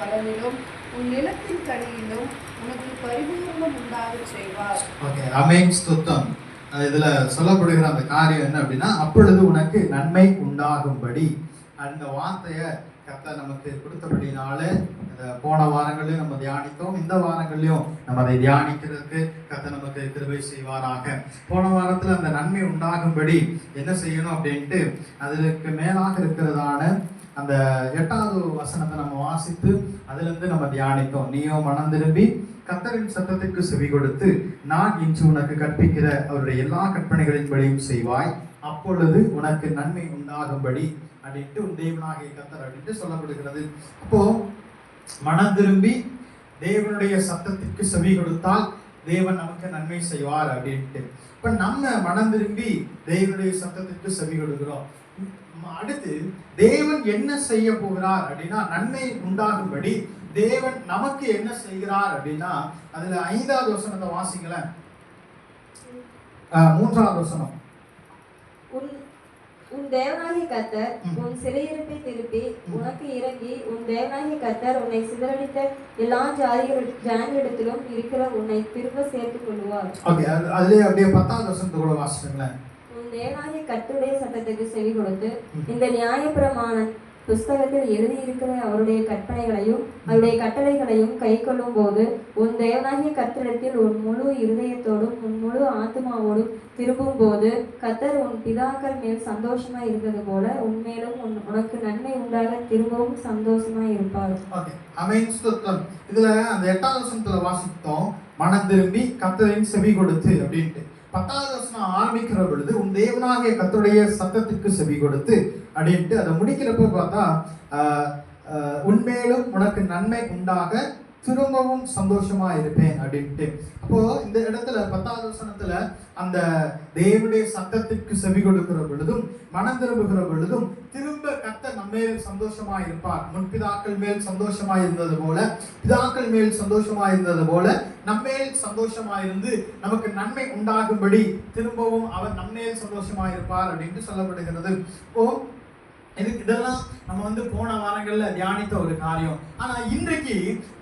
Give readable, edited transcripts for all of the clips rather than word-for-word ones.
மலரிலும் உன் நிலத்தின் கனியிலும் உனக்கு பரிபூரணம் உண்டாக செய்வார். ஓகே, ஆமென், ஸ்தோத்திரம். இதுல சொல்லப்படுகிற அந்த காரியம் என்ன அப்படின்னா, அப்பொழுது உனக்கு நன்மை உண்டாகும்படி. அந்த வார்த்தையை கர்த்தர் நமக்கு கொடுத்தபடினால போன வாரங்களையும் நம்ம தியானித்தோம். இந்த வாரங்களையும் நம்ம அதை தியானிக்கிறதுக்கு கர்த்தர் நமக்கு கிருபை செய்வாராக. போன வாரத்துல அந்த நன்மை உண்டாகும்படி என்ன செய்யணும் அப்படின்ட்டு அதற்கு மேலாக இருக்கிறதான அந்த 8வது வசனத்தை நம்ம வாசித்து அதுல இருந்து நம்ம தியானித்தோம். நீயோ மனம் திரும்பி கர்த்தரின் சத்தத்திற்கு செவி கொடுத்து நான் இன்று உனக்கு கற்பிக்கிற அவருடைய எல்லா கற்பனைகளின்படியும் செய்வாய், அப்பொழுது உனக்கு நன்மை உண்டாகும்படி அப்படின்ட்டு உன் தேவனாகிய கர்த்தர் அப்படின்ட்டு சொல்லப்படுகிறது. அப்போ மனம் திரும்பி தேவனுடைய சத்தத்திற்கு செவி கொடுத்தால் தேவன் நமக்கு நன்மை செய்வார் அப்படின்ட்டு. இப்ப நம்ம மனம் திரும்பி தேவனுடைய சத்தத்திற்கு செவி கொடுக்கிறோம். அடுத்து தேவன் என்ன செய்ய போகிறார் அப்படின்னா, நன்மை உண்டாகும்படி தேவன் நமக்கு என்ன செய்கிறார் அப்படின்னா, அதுல 5வது வசனத்தை வாசிக்கல. 3வது வசனம். உன் தேவனாகிய கர்த்தர் உன் சிறையிருப்பை திருப்பி உனக்கு இறங்கி உன் தேவனாகிய கர்த்தர் உன்னை சிதறடித்த எல்லா ஜனங்களிடத்திலும் இருக்கிற உன்னை திரும்ப சேர்த்துக் கொள்வார். அதுல அப்படியே 10வது வசனத்தை கூட வாசிச்சுங்களேன். உன் தேவனாகிய கர்த்தருடைய சத்தத்துக்கு செவி கொடுத்து இந்த நியாயப்பிரமாண புஸ்தகத்தில் எழுதியிருக்கிற அவருடைய கற்பனைகளையும் அவருடைய கட்டளைகளையும் கை கொள்ளும் போது உன் தேவனாகிய கர்த்தரிடத்தில் உன் முழு இருதயத்தோடும் உன் முழு ஆத்மாவோடும் திரும்பும் போது கர்த்தர் உன் பிதாக்கள் மேல் சந்தோஷமா இருந்தது போல உன்மேலும் உனக்கு நன்மை உண்டாக திரும்பவும் சந்தோஷமா இருப்பார். இதுல அந்த 8வது வசனத்துல வாசித்தோம், மனம் திரும்பி கர்த்தரின் செவி கொடுத்து அப்படின்ட்டு. 10வது வசனம் ஆரம்பிக்கிற பொழுது உன் தேவனாகிய கர்த்தருடைய சத்தத்திற்கு செவி கொடுத்து அப்படின்ட்டு அதை முடிக்கிறப்ப பார்த்தா உன்மேலும் உனக்கு நன்மை உண்டாக திரும்பவும் சந்தோஷமா இருப்பேன் அப்படின்ட்டு. அப்போ இந்த இடத்துல 10வது வசனத்துல அந்த தேவனுடைய சத்தத்திற்கு செவி கொடுக்கிற பொழுதும் மனம் திரும்புகிற பொழுதும் திரும்ப கர்த்தர் நம்ம மேல் சந்தோஷமா இருப்பார். முன்பிதாக்கள் மேல் சந்தோஷமா இருந்தது போல, பிதாக்கள் மேல் சந்தோஷமா இருந்தது போல நம்மேல் சந்தோஷமா இருந்து நமக்கு நன்மை உண்டாகும்படி திரும்பவும் அவர் நம்மேல் சந்தோஷமா இருப்பார் அப்படின்ட்டு சொல்லப்படுகிறது. இப்போ இதெல்லாம் நம்ம போன வாரங்கள்ல தியானித்த ஒரு காரியம். ஆனா இன்றைக்கு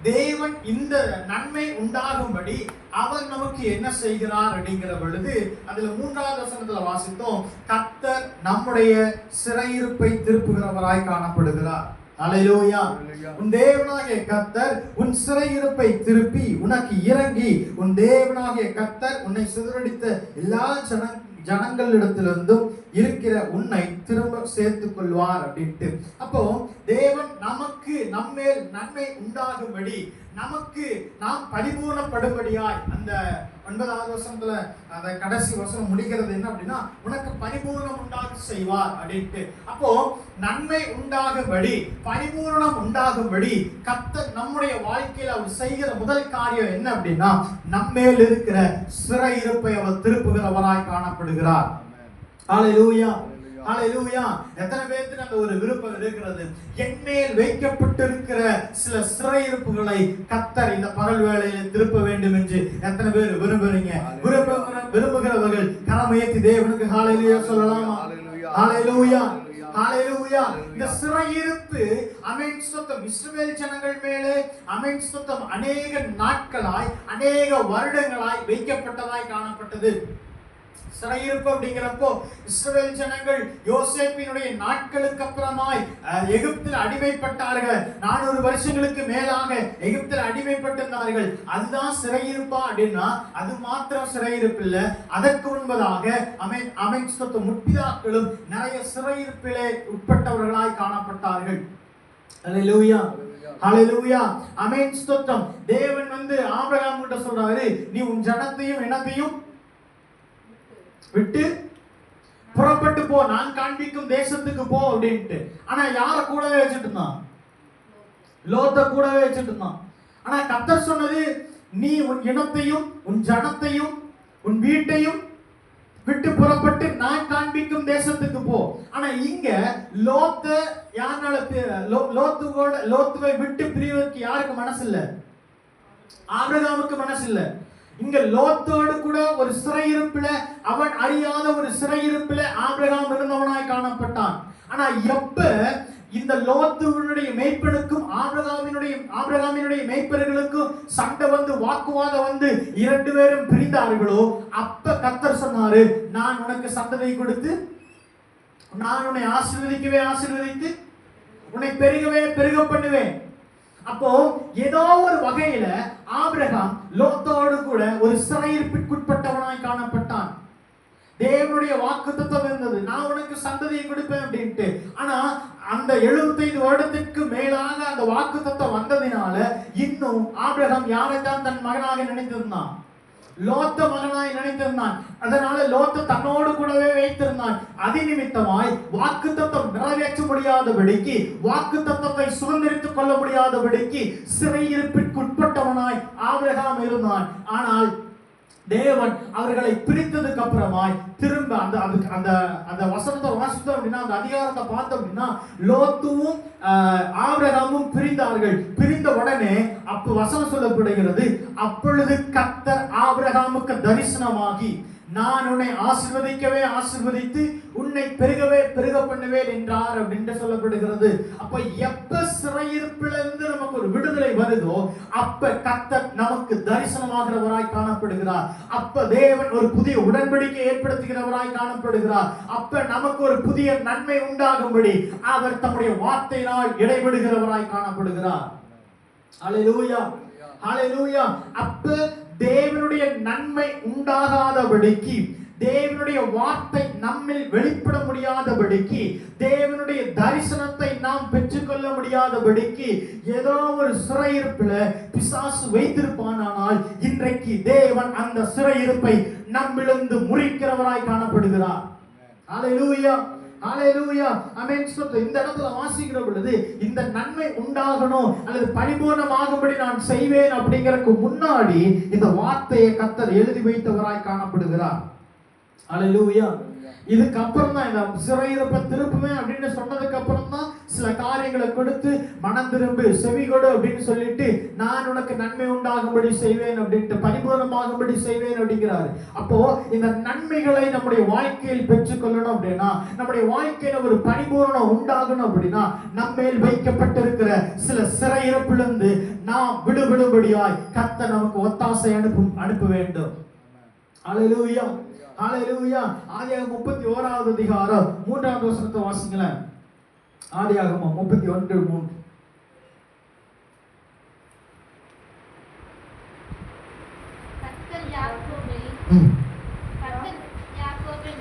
தேவன் இந்த நன்மை உண்டாகும்படி அவர் நமக்கு என்ன செய்கிறார் அப்படிங்கிற பொழுது அதுல 3வது வசனத்துல வாசித்தோம், கர்த்தர் நம்முடைய சிறையிருப்பை திருப்புகிறவராய் காணப்படுகிறார். அல்லேலூயா. உன் தேவனாகிய கர்த்தர் உன் சிறையிருப்பை திருப்பி உனக்கு இறங்கி உன் தேவனாகிய கர்த்தர் உன்னை சிதறடித்த எல்லா ஜனங்களிடத்திலிருந்தும் இருக்கிற உன்னை திரும்ப சேர்த்துக் கொள்வார் அப்படின்ட்டு. அப்போ தேவன் நமக்கு நம்மேல் நன்மை உண்டாகும்படி நமக்கு நாம் பரிபூர்ணப்படும்படியாய் அந்த 9வது வசனத்துல அந்த கடைசி வசனம் முடிக்கிறது என்ன அப்படின்னா, உனக்கு பரிபூர்ணம் உண்டாக செய்வார் அப்படின்ட்டு. அப்போ நன்மை உண்டாகும்படி பரிபூர்ணம் உண்டாகும்படி கர்த்தர் நம்முடைய வாழ்க்கையில் அவர் செய்கிற முதல் காரியம் என்ன அப்படின்னா, நம்மேல் இருக்கிற சிறையிருப்பை அவர் திருப்புகிறவராய் காணப்படுகிறார். ஹல்லேலூயா, ஹல்லேலூயா. எத்தனை பேருக்கு அந்த ஒரு விருப்பம் இருக்கிறது, என்மேல் வைக்கப்பட்டிருக்கிற சில சிறையிருப்புகளை கர்த்தர் இந்த பகல் வேளையில் திருப்ப வேண்டும் என்று எத்தனை பேர் விரும்புறீங்க? விரும்புகிறவர்கள் கரமுயர்த்தி தேவனுக்கு ஹல்லேலூயா சொல்லலாமா? ஹல்லேலூயா, ஹல்லேலூயா. இந்த சிறையிருப்பு ஆமென் ஸ்தோத்திரம் இஸ்ரவேல் ஜனங்கள் மேலே ஆமென் ஸ்தோத்திரம் அநேக நாட்களாய் அநேக வருடங்களாய் வைக்கப்பட்டதாய் காணப்பட்டது. சிறையிருப்பு அப்படிங்கிறப்போ இஸ்ரவேல் ஜனங்கள் யோசேப்பினுடைய நாட்களுக்கு அப்புறமாய் எகிப்தில் அடிமைப்பட்டார்கள். 400 வருஷங்களுக்கு மேலாக எகிப்தில் அடிமைப்பட்டிருந்தார்கள். அதுதான் சிறையிருப்பா அப்படின்னா அது மாத்திரம் சிறையிருப்பு இல்ல, அதற்கு முன்பதாக முற்பிதாக்களும் நிறைய சிறையிருப்பிலே உட்பட்டவர்களாய் காணப்பட்டார்கள். அல்லேலூயா, ஹல்லேலூயா, ஆமென் ஸ்தோத்திரம். தேவன் ஆபிரகாம் கிட்ட சொல்றாரு, நீ உன் ஜனத்தையும் இனத்தையும் விட்டு புறப்பட்டு போ, நான் காண்பிக்கும் தேசத்துக்கு போ அப்படின்ட்டு. ஆனா யார கூடவே வச்சுட்டு இருந்தான்? லோத்த கூடவே வச்சுட்டு இருந்தான். ஆனா கர்த்தர் சொன்னது, நீ உன் இனத்தையும் உன் ஜனத்தையும் உன் வீட்டையும் விட்டு புறப்பட்டு நான் காண்பிக்கும் தேசத்துக்கு போ. ஆனா இங்க லோத்த யாரால லோத்துவை விட்டு பிரிவதற்கு யாருக்கு மனசு இல்ல? ஆபிரகாமுக்கு மனசு இல்ல. இங்க லோத்தோடு கூட ஒரு சிறையிருப்பில, அவன் அறியாத ஒரு சிறையிருப்பில ஆபிரகாம் இருந்தவனாய் காணப்பட்டான். ஆனா எப்ப இந்த லோத்துவினுடைய மேய்ப்பனுக்கும் ஆபிரகாமினுடைய மேய்ப்பர்களுக்கும் சண்டை வந்து வாக்குவாதம் வந்து 2 பேரும் பிரிந்தார்களோ, அப்ப கர்த்தர் சொன்னாரு, நான் உனக்கு சந்ததியை கொடுத்து நான் உன்னை ஆசீர்வதித்து உன்னை பெருக பண்ணுவேன். அப்போ ஏதோ ஒரு வகையில ஆபிரகாம் லோத்தோடு கூட ஒரு சிறையிருப்பிற்குட்பட்டவனாய் காணப்பட்டான். தேவனுடைய வாக்குத்தத்தம் இருந்தது, நான் உனக்கு சந்ததியை கொடுப்பேன் அப்படின்ட்டு. ஆனா அந்த 75 வருடத்திற்கு மேலாக அந்த வாக்குத்தத்தம் வந்ததினால இன்னும் ஆபிரகாம் யாரைத்தான் தன் மகனாக நினைத்திருந்தான்? லோத்த மகனாய் நினைத்திருந்தான். அதனால லோத்த தன்னோடு கூடவே வைத்திருந்தான். அதிநிமித்தமாய் வாக்குத்தத்தம் நிறைவேற்ற முடியாதபடிக்கு, வாக்குத்தத்தத்தை சுதந்திரித்துக் கொள்ள முடியாதபடிக்கு சிறையிருப்பிற்குட்பட்டவனாய் ஆபிரகாம் இருந்தான். ஆனால் தேவன் அவர்களை பிரித்ததுக்கு அப்புறமாய் திரும்ப அந்த வசனத்தை வாசித்தோம் அப்படின்னா, அந்த அதிகாரத்தை பார்த்தோம் அப்படின்னா, லோத்துவும் ஆபிரகாமும் பிரிந்தார்கள். பிரிந்த உடனே அப்ப வசனம் சொல்லப்படுகிறது, அப்பொழுது கர்த்தர் ஆபிரகாமுக்கு தரிசனமாகி, நான் உன்னை ஆசீர்வதித்து உன்னை பெருக பண்ணுவேன் என்றார் அப்படின்னு சொல்லப்படுகிறது. அப்ப எப்ப சிறையிருப்பிலிருந்து நமக்கு ஒரு விடுதலை வருதோ, அப்ப கர்த்தர் நமக்கு தரிசனமாகிறவராய் காணப்படுகிறார். அப்ப தேவன் ஒரு புதிய உடன்படிக்கை ஏற்படுத்துகிறவராய் காணப்படுகிறார். அப்ப நமக்கு ஒரு புதிய நன்மை உண்டாகும்படி அவர் தம்முடைய வார்த்தையினால் இடைபடுகிறவராய் காணப்படுகிறார். ஹல்லேலூயா, ஹல்லேலூயா. அப்ப தேவனுடைய நன்மை உண்டாகாதபடிக்கு, தேவனுடைய வார்த்தை நம்மில் வெளிப்பட முடியாதபடிக்கு, தேவனுடைய தரிசனத்தை நாம் பெற்றுக்கொள்ள முடியாதபடிக்கு ஏதோ ஒரு சிறையிருப்பில பிசாசு வைத்திருப்பானால், இன்றைக்கு தேவன் அந்த சிறையிருப்பை நம்மிலிருந்து முறிக்கிறவராய் காணப்படுகிறார். ஹல்லேலூயா, ஹல்லேலூயா, ஆமென். இந்த இடத்துல வாசிக்கிற பொழுது, இந்த நன்மை உண்டாகணும் அல்லது பரிபூர்ணமாகும்படி நான் செய்வேன் அப்படிங்கறதுக்கு முன்னாடி இந்த வார்த்தையை கர்த்தர் எழுதி வைத்தவராய் காணப்படுகிறார். ஹல்லேலூயா. இதுக்கு அப்புறம் தான் இந்த சிறையிருப்பை திருப்புமே அப்படின்னு சொன்னதுக்கு அப்புறம் தான் சில காரியங்களை கொடுத்து மனம் திரும்பு, செவி கொடு அப்படின்னு சொல்லிட்டு, நான் உனக்கு நன்மை உண்டாகும்படி செய்வேன் அப்படின்ட்டு, பரிபூர்ணமாகும்படி செய்வேன் அப்படிங்கிறாரு. அப்போ இந்த நன்மைகளை நம்முடைய வாழ்க்கையில் பெற்றுக்கொள்ளணும் அப்படின்னா, நம்முடைய வாழ்க்கையில ஒரு பரிபூர்ணம் உண்டாகணும் அப்படின்னா, நம்மேல் வைக்கப்பட்டிருக்கிற சில சிறையிருப்பிலிருந்து நாம் விடுபடும்படியாய் கர்த்தர் நமக்கு ஒத்தாசை அனுப்ப வேண்டும். ஹல்லேலூயா, ஹல்லேலூயா. ஆதியாகமம் 31வது அதிகாரம் 3வது வசனத்தை வாசிங்களேன். ஆதியாகமம் 31:3. கர்த்தர் யாக்கோபை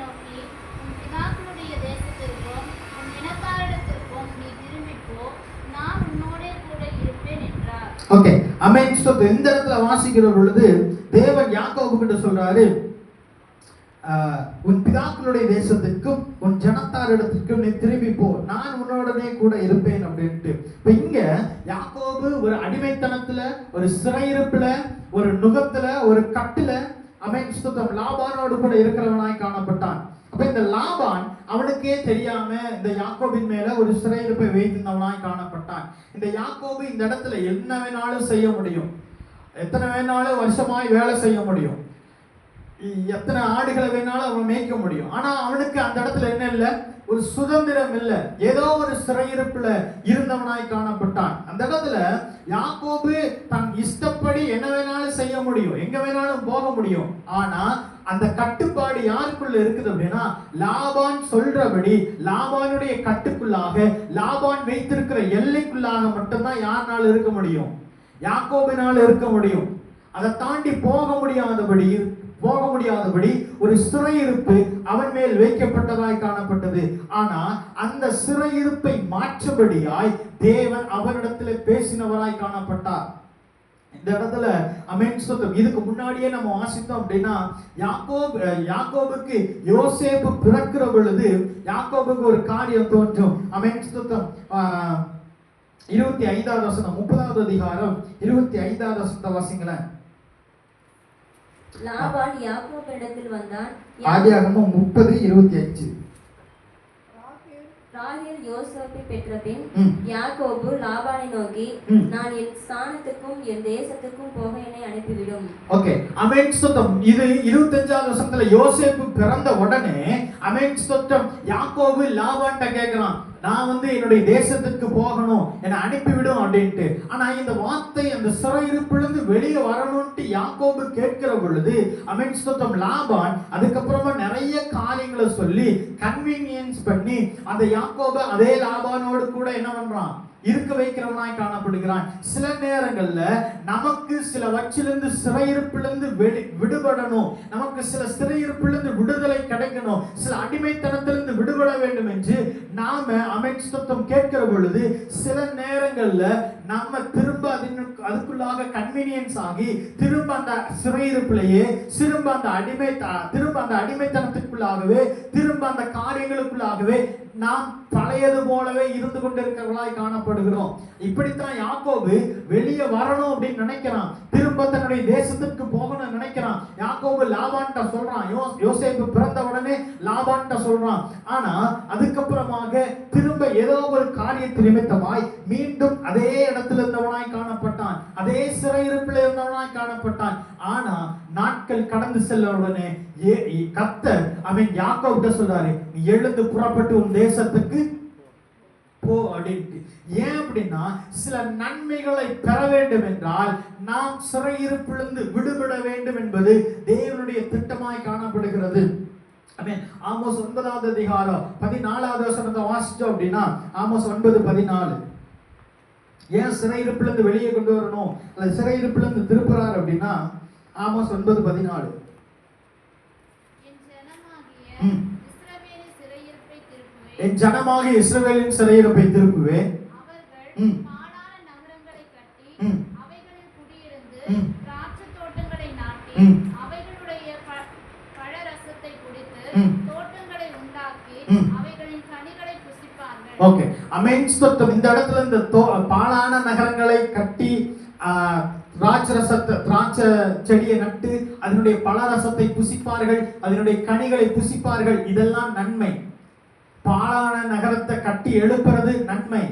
நோக்கி, உன் பிதாக்களுடைய தேசத்திற்கும் உன் இனத்தாரிடத்திற்கும் நீ திரும்பி போ, நான் உன்னோடே கூட இருப்பேன் என்றார். ஓகே, ஆமென். இந்த இடத்துல வாசிக்கிற பொழுது தேவன் யாக்கோபு கிட்ட சொல்றாரு, உன் பிதாக்களுடைய தேசத்திற்கும் உன் ஜனத்தாரிடத்திற்கும் நீ திரும்பி போ, நான் உன்னோடனே கூட இருப்பேன் அப்படின்ட்டு. இப்ப இங்க யாக்கோபு ஒரு அடிமைத்தனத்துல, ஒரு சிறையிருப்புல, ஒரு நுகத்துல, ஒரு கட்டுல, ஆமென், லாபானோடு கூட இருக்கிறவனாய் காணப்பட்டான். அப்ப இந்த லாபான் அவனுக்கே தெரியாம இந்த யாக்கோபின் மேல ஒரு சிறையிருப்பை வைத்திருந்தவனாய் காணப்பட்டான். இந்த யாக்கோபு இந்த இடத்துல என்ன வேணாலும் செய்ய முடியும், எத்தனை வேணாலும் வருஷமாய் வேலை செய்ய முடியும், எத்தனை ஆடுகளை வேணாலும் அவன் மேய்க்க முடியும். ஆனா அவனுக்கு அந்த இடத்துல என்ன இல்லை, ஒரு சுதந்திரம் இல்லை, ஏதோ ஒரு சிறையிருப்புல இருந்தவனாய் காணப்பட்டான். அந்த இடத்துல யாக்கோபு தன் இஷ்டப்படி என்ன வேணாலும் செய்ய முடியும், எங்க வேணாலும் போக முடியும். ஆனா அந்த கட்டுப்பாடு யாருக்குள்ள இருக்குது அப்படின்னா, லாபான் சொல்றபடி, லாபானுடைய கட்டுக்குள்ளாக, லாபான் வைத்திருக்கிற எல்லைக்குள்ளாக மட்டும்தான் யாருனால இருக்க முடியும், யாக்கோபினால் இருக்க முடியும். அதை தாண்டி போக முடியாதபடி ஒரு சிறையிருப்பு அவன் மேல் வைக்கப்பட்டதாய் காணப்பட்டது. ஆனா அந்த சிறையிருப்பை மாற்றபடியாய் தேவன் அவரிடத்தில் பேசினவராய் காணப்பட்டார். இந்த இடத்துல ஆமென். இதுக்கு முன்னாடியே நம்ம வாசித்தோம் அப்படின்னா, யாக்கோபுக்கு யோசேப்பு பிறக்கிற பொழுது யாக்கோபுக்கு ஒரு காரியம் தோன்றும். ஆமென். 25வது வசனம், 30வது அதிகாரம் 25வது வசனத்தை வாசிங்களேன். லாபான் யாக்கோபினிடத்தில் வந்தான். ஆதியாகமம் 30:25. ராகேல் யோசேப்பை பெற்ற பின் யாக்கோபு லாபானை நோக்கி, நான் என் ஸ்தானத்துக்கும் என் தேசத்துக்கும் போக என்னை அனுப்பிவிடும். ஓகே, ஆமென். இது 25வது வசனத்துல யோசேப்பு பிறந்த உடனே ஆமென் யாக்கோபு லாபான்ட்ட கேக்குறான், நான் வந்து என்னுடைய தேசத்துக்கு போகணும், என்னை அனுப்பிவிடும் அப்படின்ட்டு. ஆனா இந்த வார்த்தை அந்த சிறையிருப்பிலிருந்து வெளியே வரணும்ட்டு யாக்கோபு கேட்கிற பொழுது அமேன் ஸ்தோத்திரம், லாபான் அதுக்கப்புறமா நிறைய காரியங்களை சொல்லி கன்வீனியன்ஸ் பண்ணி அந்த யாக்கோபு அதே லாபானோடு கூட என்ன பண்றான், இருக்க வைக்கிறவனாய் காணப்படுகிறான். சில நேரங்கள்ல நமக்கு சில வச்சிலிருந்து சிறையிருப்பிலிருந்து விடுபடணும், நமக்கு சில சிறையிருப்பிலிருந்து விடுதலை கிடைக்கணும், சில அடிமைத்தனத்திலிருந்து விடுபட வேண்டும் என்று நாம அமைச்சத்துவம் கேட்கிற பொழுது சில நேரங்கள்ல நம்ம திரும்ப அதுக்குள்ளாக கன்வீனியன்ஸ் ஆகி திரும்ப அந்த சிறையிருப்பிலேயே திரும்ப அந்த அடிமைத்தனத்துக்குள்ளாகவே திரும்ப அந்த காரியங்களுக்குள்ளாகவே நாம் பழையது போலவே இருந்து கொண்டிருக்கிறவர்களாய் காணப்படுகிறோம். இப்படித்தான் யாக்கோபு வெளியே வரணும் அப்படின்னு நினைக்கிறான், திரும்ப தன்னுடைய தேசத்துக்கு போகணும்னு நினைக்கிறான். யாக்கோபு லாபான்ட்ட சொல்றான், யோசேப்பு பிறந்த உடனே லாபான்ட்ட சொல்றான். ஆனா அதுக்கப்புறமாக திரும்ப ஏதோ ஒரு காரியத்தின் நிமித்தமாய் மீண்டும் அதே இடத்துல இருந்தவனாய் காணப்பட்டான், அதே சிறையிருப்பில் இருந்தவனாய் காணப்பட்டான். ஆனா நாட்கள் கடந்து செல்ல உடனே கர்த்தர் அவன் யாக்கோபுட்ட சொல்றாரு, நீ எழுந்து புறப்பட்டு உன் தேசத்துக்கு போ அப்படின்ட்டு. ஏன் அப்படின்னா சில நன்மைகளை பெற வேண்டும் என்றால் நாம் சிறையிருப்பிலிருந்து விடுபட வேண்டும் என்பது தேவனுடைய திட்டமாய் காணப்படுகிறது. ஆமோஸ் 9வது அதிகாரம் 14வது வசனத்தை வாசிச்சோம் அப்படின்னா, ஆமோஸ் 9:14 ஏன் சிறையிருப்பிலிருந்து வெளியே கொண்டு வரணும் அல்லது சிறையிருப்பிலிருந்து திருப்புறார் அப்படின்னா, ஆமோஸ் 9:14 என் ஜனமாக இஸ்ரவேலின் சிறையிருப்பை திருப்புவேன், ஓகே அமேன் ஸ்தோத்திரம். இந்த இடத்துல இந்த பாழான நகரங்களை கட்டி திராட்சை செடியை நட்டு அதனுடைய பழரசத்தை புசிப்பார்கள், அதனுடைய கனிகளை புசிப்பார்கள், இதெல்லாம் நன்மை. பாழான நகரத்தை கட்டி எழுப்புறது நன்மை,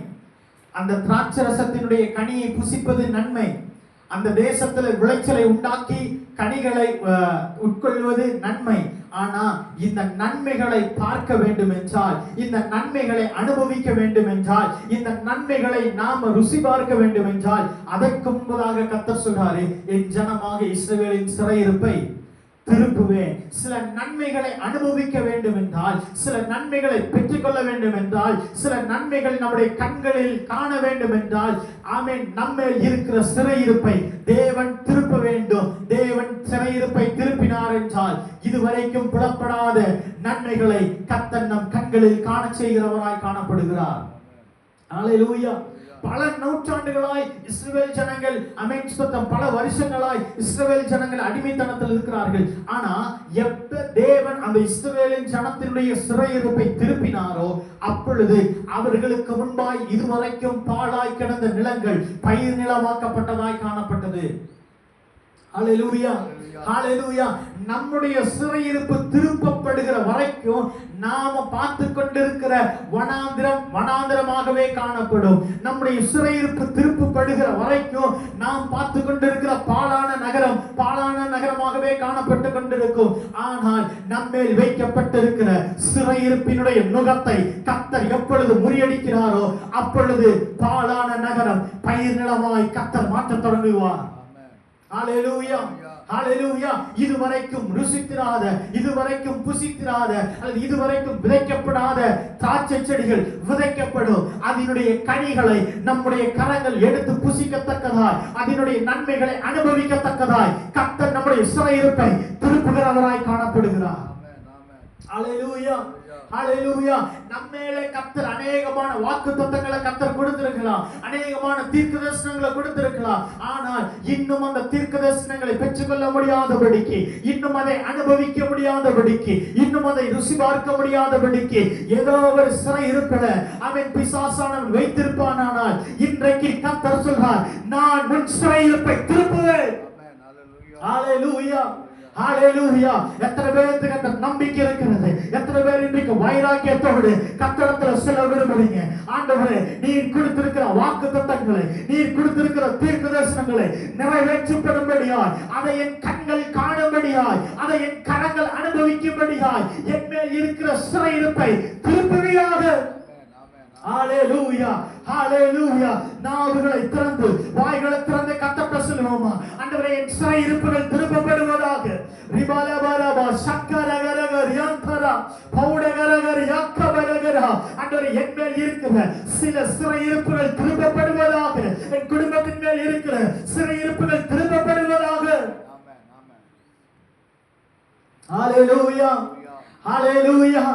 அந்த திராட்சை ரசத்தினுடைய கனியை புசிப்பது நன்மை, அந்த தேசத்துல விளைச்சலை உண்டாக்கி கனிகளை உட்கொள்வது நன்மை. ஆனா இந்த நன்மைகளை பார்க்க வேண்டும் என்றால், இந்த நன்மைகளை அனுபவிக்க வேண்டும் என்றால், இந்த நன்மைகளை நாம ருசி பார்க்க வேண்டும் என்றால் அதற்கு முன்பதாக கர்த்தர் சொல்றாரு, என் ஜனமாக இஸ்ரவேலின் சிறையிருப்பை திருப்புவேன். சில நன்மைகளை அனுபவிக்க வேண்டும் என்றால், சில நன்மைகளை பெற்றுக்கொள்ள வேண்டும் என்றால், சில நன்மைகள் நம்முடைய கண்களில் காண வேண்டும் என்றால், ஆமென், நம்மேல் இருக்கிற சிறையிருப்பை தேவன் திருப்ப வேண்டும். தேவன் சிறையிருப்பை திருப்பினார் என்றால் இதுவரைக்கும் புலப்படாத நன்மைகளை கர்த்தர் நம் கண்களில் காண செய்கிறவராய் காணப்படுகிறார். ஹல்லேலூயா. பல நூற்றாண்டுகளாய் இஸ்ரவேல் ஜனங்கள் பல வருஷங்களாய் இஸ்ரவேல் ஜனங்கள் அடிமைத்தனத்தில் இருக்கிறார்கள். ஆனா எப்ப தேவன் அந்த இஸ்ரவேலின் ஜனத்தினுடைய சிறையிருப்பை திருப்பினாரோ அப்பொழுது அவர்களுக்கு முன்பாய் இதுவரைக்கும் பாழாய் கிடந்த நிலங்கள் பயிர் நிலமாக்கப்பட்டதாய் காணப்பட்டது. ஹல்லேலூயா, ஹல்லேலூயா. நம்முடைய சிறையிருப்பு திருப்பப்படுகிற வரைக்கும் நாம பார்த்து கொண்டிருக்கிற வனாந்திரமாகவே காணப்படும். நம்முடைய சிறையிருப்பு திருப்பப்படுகிற வரைக்கும் நாம் பார்த்து கொண்டிருக்கிற பாழான நகரமாகவே காணப்பட்டு கொண்டிருக்கும். ஆனால் நம்மேல் வைக்கப்பட்டிருக்கிற சிறையிருப்பினுடைய நுகத்தை கர்த்தர் எப்பொழுது முறியடிக்கிறாரோ அப்பொழுது பாழான நகரம் பயிர் நிலமாய் கர்த்தர் மாற்றத் தொடங்குவார். ஹல்லேலூயா, ஹல்லேலூயா. இதுவரைக்கும் ருசித்திராத, இதுவரைக்கும் புசித்திராத அல்லது இதுவரைக்கும் விதைக்கப்படாத திராட்சை செடிகள் விதைக்கப்படும். அதனுடைய கனிகளை நம்முடைய கரங்கள் எடுத்து புசிக்கத்தக்கதாய், அதனுடைய நன்மைகளை அனுபவிக்கத்தக்கதாய் கர்த்தர் நம்முடைய சிறையிருப்பை திருப்புகிறவராய் காணப்படுகிறார். ஹல்லேலூயா, ஹல்லேலூயா. நம்மேலே கர்த்தர் அநேகமான வாக்குத்தத்தங்களை கர்த்தர் கொடுத்திருக்கலாம், அநேகமான தீர்க்கதரிசனங்களை கொடுத்திருக்கலாம். ஆனால் இன்னும் அந்த தீர்க்கதரிசனங்களை பெற்றுக்கொள்ள முடியாதபடிக்கு, இன்னும் அதை அனுபவிக்க முடியாதபடிக்கு, இன்னும் அதை ருசி பார்க்க முடியாதபடிக்கு ஏதோ ஒரு சிறையிருப்பில அவன் பிசாசானவன் வைத்திருப்பானால் இன்றைக்கு கர்த்தர் சொல்றார், நான் உன் சிறையிருப்பை திருப்புவேன். ஹல்லேலூயா, ஹல்லேலூயா. எத்தனை பேருக்கு அந்த நம்பிக்கை இருக்கிறது? எத்தனை பேர் இன்றைக்கு வைராக்கியத்தோடு கர்த்தரிடத்தில் செல்ல விரும்புறீங்க? ஆண்டவரே, நீர் கொடுத்திருக்கிற வாக்குத்தத்தங்களை, நீர் கொடுத்திருக்கிற தீர்க்கதரிசனங்களை நிறைவேற்றப்படும்படியாய், அதை என் கண்கள் காணும்படியாய், அதை என் கரங்கள் அனுபவிக்கும்படியாய் என் மேல் இருக்கிற சிறையிருப்பை திருப்புவீராக. ஹalleluya ஹalleluya நாவுகளை திறந்து வாய்களை திறந்து கர்த்தர்ட்ட சொல்லுவோமா, ஆண்டவரே என் சிறையிருப்புகள் திருப்பப்படுவதாக. ரிபாலபரபா சக்கரகரகர் யந்தரா பௌடகரகர் யாக்கபரகரா, ஆண்டவரே என் மேல் இருக்கிற சில சிறையிருப்புகள் திருப்பப்படுவதாக. என் குடும்பத்தின் மேல் இருக்கிற சிறையிருப்புகள் திருப்பப்படுவதாக. ஹalleluya ஹalleluya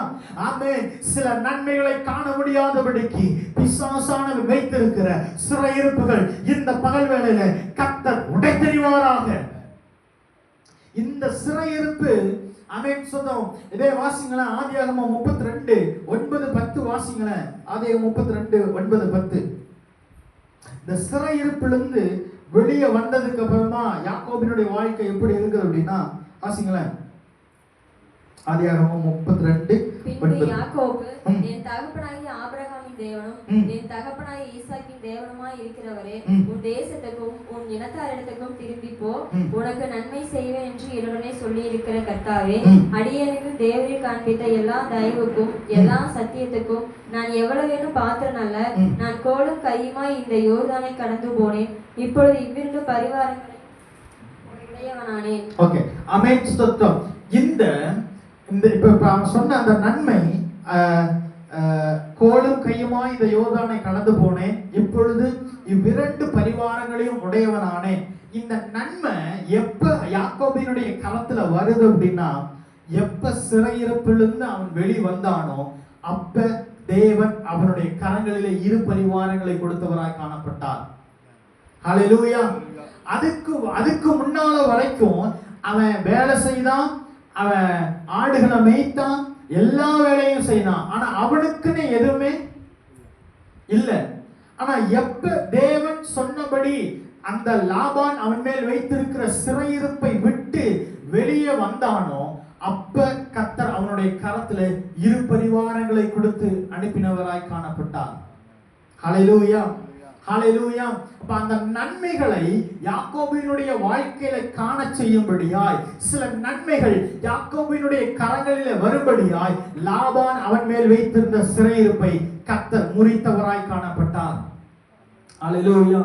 ஆமென். சில நன்மைகளை காண முடியாதபடிக்கு பிசாசானவன் வைத்திருக்கிற சிறையிருப்புகள் இந்த பகல் வேளையில கர்த்தர் உடைத்தெறிவாராக. இந்த சிறையிருப்பு ஆமென் சொந்தம். இதே வாசிங்களா ஆதியாகமம் 32:9-10 வாசிங்களா. ஆதியாகமம் 32:9-10. இந்த சிறையிருப்பிலிருந்து வெளியே வந்ததுக்கு அப்புறமா யாக்கோபினுடைய வாழ்க்கை எப்படி இருக்குது அப்படின்னா வாசிங்களேன். ஆதியாகமம் 32:9. பின்பு யாக்கோபு என் தகப்பனாகிய ஆபிரகாமின் தேவனும் என் தகப்பனாகிய ஈசாக்கின் தேவனுமாய் இருக்கிறவரே, உன் தேசத்துக்கும் உன் இனத்தாரிடத்துக்கும் திரும்பி போ, உனக்கு நன்மை செய்வேன் என்று என்னுடனே சொல்லி இருக்கிற கர்த்தாவே, அடியேனுக்கு தேவரீர் காண்பித்த எல்லா தயவுக்கும் எல்லா சத்தியத்துக்கும் நான் எவ்வளவேனும் பாத்திரன் அல்ல. நான் கோலும் கையுமாய் இந்த யோர்தானை கடந்து போனேன். இப்பொழுது இவ்விரண்டு பரிவாரங்களை உடையவனானேன். ஓகே ஆமென் ஸ்தோத்திரம். இந்த இப்ப அவன் சொன்ன அந்த நன்மை, கோலும் கையுமா இந்த யோர்தானை கடந்து போனேன், இப்பொழுது இவ்விரண்டு பரிவாரங்களையும் உடையவனானேன். இந்த நன்மை எப்ப யாக்கோபினுடைய களத்துல வருது அப்படின்னா, எப்ப சிறையிருப்பிலிருந்து அவன் வெளி வந்தானோ அப்ப தேவன் அவனுடைய கரங்களிலே இரு பரிவாரங்களை கொடுத்தவராய் காணப்பட்டார். ஹalleluya. அதுக்கு முன்னால வரைக்கும் அவன் வேலை செய்தான், அவன் ஆடுகளை மேய்த்தான், எல்லா வேலையும் செய்தான். ஆனா அவனுக்குன்னு எதுவுமே இல்ல. ஆனா எப்ப தேவன் சொன்னபடி அந்த லாபான் அவன் மேல் வைத்திருக்கிற சிறையிருப்பை விட்டு வெளியே வந்தானோ அப்ப கர்த்தர் அவனுடைய கரத்துல இரு பரிவாரங்களை கொடுத்து அனுப்பினவராய் காணப்பட்டார். ஹalleluya ஹalleluya. அப்ப அந்த நன்மைகளை யாக்கோபினுடைய வாழ்க்கையில காண செய்யும்படியாய், சில நன்மைகள் யாக்கோபினுடைய கரங்களிலே வரும்படியாய் லாபான் அவன் மேல் வைத்திருந்த சிறையிருப்பை கர்த்தர் முறித்தவராய் காணப்பட்டார். ஹalleluya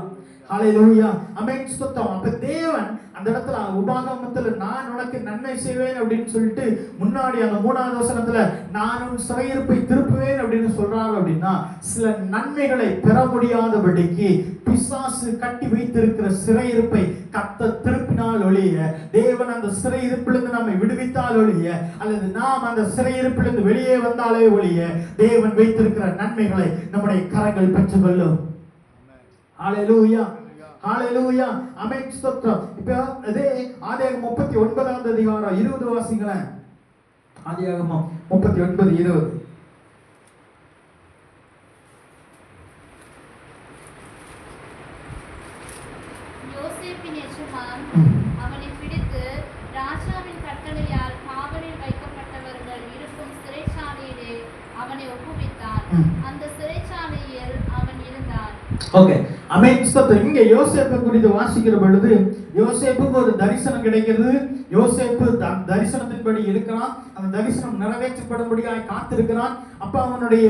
ஹalleluya ஆமென் ஸ்தோத்திரம். அப்ப தேவன் அந்த இடத்துல உபாகமத்துல நான் உனக்கு நன்மை செய்வேன் அப்படின்னு சொல்லிட்டு முன்னாடி அந்த 3வது வசனத்துல நானும் சிறையிருப்பை திருப்புவேன் அப்படின்னு சொல்றாரு. அப்படின்னா சில நன்மைகளை பெற முடியாதபடிக்கு பிசாசு கட்டி வைத்திருக்கிற சிறையிருப்பை கர்த்தர் திருப்பினால் ஒழிய, தேவன் அந்த சிறையிருப்பிலிருந்து நம்மை விடுவித்தால் ஒழிய, அல்லது நாம் அந்த சிறையிருப்பிலிருந்து வெளியே வந்தாலே ஒழிய தேவன் வைத்திருக்கிற நன்மைகளை நம்முடைய கரங்கள் பெற்றுக்கொள்ளும். ஹalleluya ஹalleluya ஆமென் ஸ்தோத்திரம். இப்போ அதே ஆதியாகமம் 39வது அதிகாரம் 20 வாசிங்களேன். ஆதியாகமம் 39:20. யோசேப்பின் எஜமான் அவனை பிடித்து ராஜாவின் கட்டளையால் காவலில் வைக்கப்பட்டவர்கள் இருக்கும் சிறைச்சாலையிலே அவனை ஒப்புவித்தார். அந்த சிறைச்சாலையில் அவன் இருந்தான். ஓகே ஆமென் ஸ்தோத்திரம். இங்க யோசேப்பை குறித்து வாசிக்கிற பொழுது யோசேப்புக்கு ஒரு தரிசனம் கிடைக்கிறது. யோசேப்பு தரிசனத்தின்படி இருக்கிறான், அந்த தரிசனம் நிறைவேற்றப்படும்படியாய் காத்திருக்கிறான். அப்ப அவனுடைய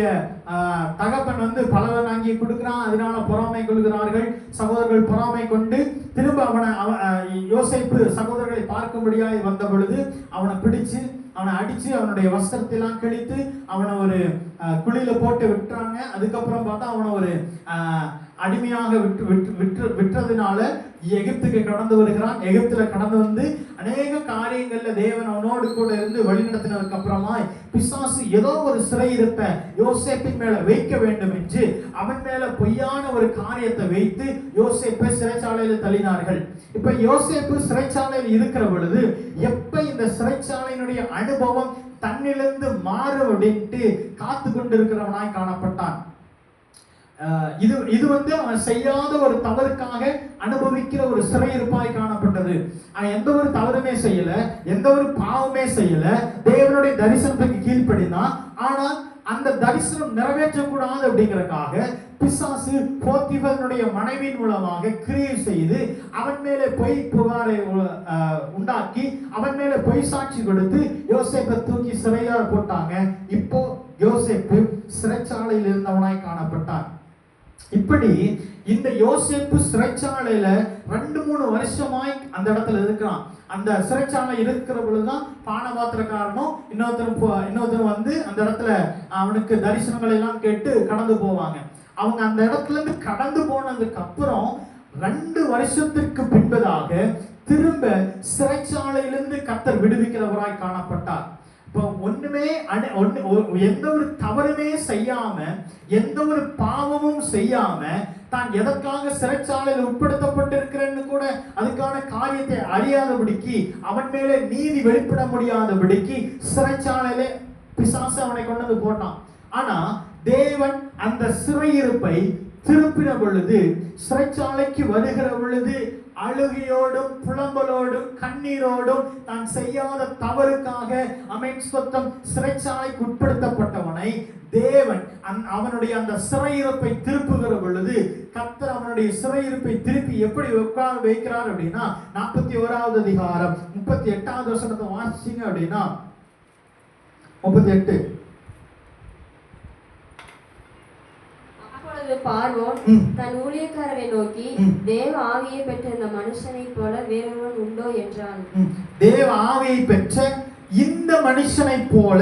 தகப்பன் பலவனாங்கி கொடுக்கிறான். அதனால பொறாமை கொள்கிறார்கள் சகோதரர்கள். பொறாமை கொண்டு திரும்ப யோசேப்பு சகோதரர்களை பார்க்கும்படியாய் வந்த பொழுது அவனை பிடிச்சு அவனை அடிச்சு அவனுடைய வஸ்திரத்தை எல்லாம் கிழித்து அவனை ஒரு குழியில போட்டு விட்டுறாங்க. அதுக்கப்புறம் பார்த்தா அவனை ஒரு அடிமையாக விட்டுறதுனால எகிப்துக்கு கடந்து வருகிறான். எகிப்துல கடந்து வந்து அநேக காரியங்கள்ல தேவன் அவனோடு கூட இருந்து வழிநடத்தினதுக்கு அப்புறமா பிசாசு ஏதோ ஒரு சிறையிருப்பை யோசேப்பின் மேல வைக்க வேண்டும் என்று அவன் மேல பொய்யான ஒரு காரியத்தை வைத்து யோசேப்பை சிறைச்சாலையில தள்ளினார்கள். இப்ப யோசேப்பு சிறைச்சாலையில் இருக்கிற பொழுது எப்ப இந்த சிறைச்சாலையினுடைய அனுபவம் தன்னிலிருந்து மாறும் அப்படின்ட்டு காத்து கொண்டிருக்கிறவனாய் காணப்பட்டான். இது அவன் செய்யாத ஒரு தவறுக்காக அனுபவிக்கிற ஒரு சிறையிருப்பாய் காணப்பட்டது. அவன் எந்த ஒரு தவறுமே செய்யல, எந்த ஒரு பாவமே செய்யல, தேவனுடைய தரிசனத்துக்கு கீழ்ப்படினான். ஆனால் அந்த தரிசனம் நிறைவேற்றக்கூடாது அப்படிங்கறதுக்காக பிசாசு போத்திபனுடைய மனைவியின் மூலமாக கிரியை செய்து அவன் மேலே பொய் புகாரை உண்டாக்கி அவன் மேலே பொய் சாட்சி கொடுத்து யோசேப்பை தூக்கி சிறையார் போட்டாங்க. இப்போ யோசேப்பு சிறைச்சாலையில் இருந்தவனாய் காணப்பட்டான். இப்படி இந்த யோசேப்பு சிறைச்சாலையில 2-3 வருஷமாய் அந்த இடத்துல இருக்கிறான். அந்த சிறைச்சாலை இருக்கிற பொழுதுதான் பானபாத்திரக்காரனும் இன்னொருத்தரும் வந்து அந்த இடத்துல அவனுக்கு தரிசனங்களை எல்லாம் கேட்டு கடந்து போவாங்க. அவங்க அந்த இடத்துல இருந்து கடந்து போனதுக்கு அப்புறம் 2 வருஷத்திற்கு பின்பதாக திரும்ப சிறைச்சாலையிலிருந்து கர்த்தர் விடுவிக்கிறவராய் காணப்பட்டார். இப்போ எந்த ஒரு தவறுமே செய்யாம, எந்த ஒரு பாவமும் செய்யாம, தான் எதற்காக சிறைச்சாலையில் உட்படுத்தப்பட்டிருக்கிறேன்னு கூட அதுக்கான காரியத்தை அறியாதபடிக்கு, அவன் மேலே நீதி வெளிப்பட முடியாதபடிக்கு சிறைச்சாலையிலே பிசாசு அவனை கொண்டு வந்து போட்டான். ஆனா தேவன் அந்த சிறையிருப்பை திருப்பின பொழுது, சிறைச்சாலைக்கு வருகிற பொழுது அழுகையோடும் புலம்பலோடும் கண்ணீரோடும் தான் செய்யாத தவறுக்காக அமேன்ஸ்தோத்திரம் சிறைச்சாலைக்கு உட்படுத்தப்பட்டவனை தேவன் அவனுடைய அந்த சிறையிருப்பை திருப்புகிற பொழுது கர்த்தர் அவனுடைய சிறையிருப்பை திருப்பி எப்படி உட்கார வைக்கிறார் அப்படின்னா, 41வது அதிகாரம் 38வது வசனத்தை வாசிச்சீங்க அப்படின்னா 38. பார்வோன் தன் ஊழியக்காரரை நோக்கி, தேவ ஆவியை பெற்ற இந்த மனுஷனை போல வேறொருவன் உண்டோ என்றான். தேவ ஆவியை பெற்ற இந்த மனுஷனை போல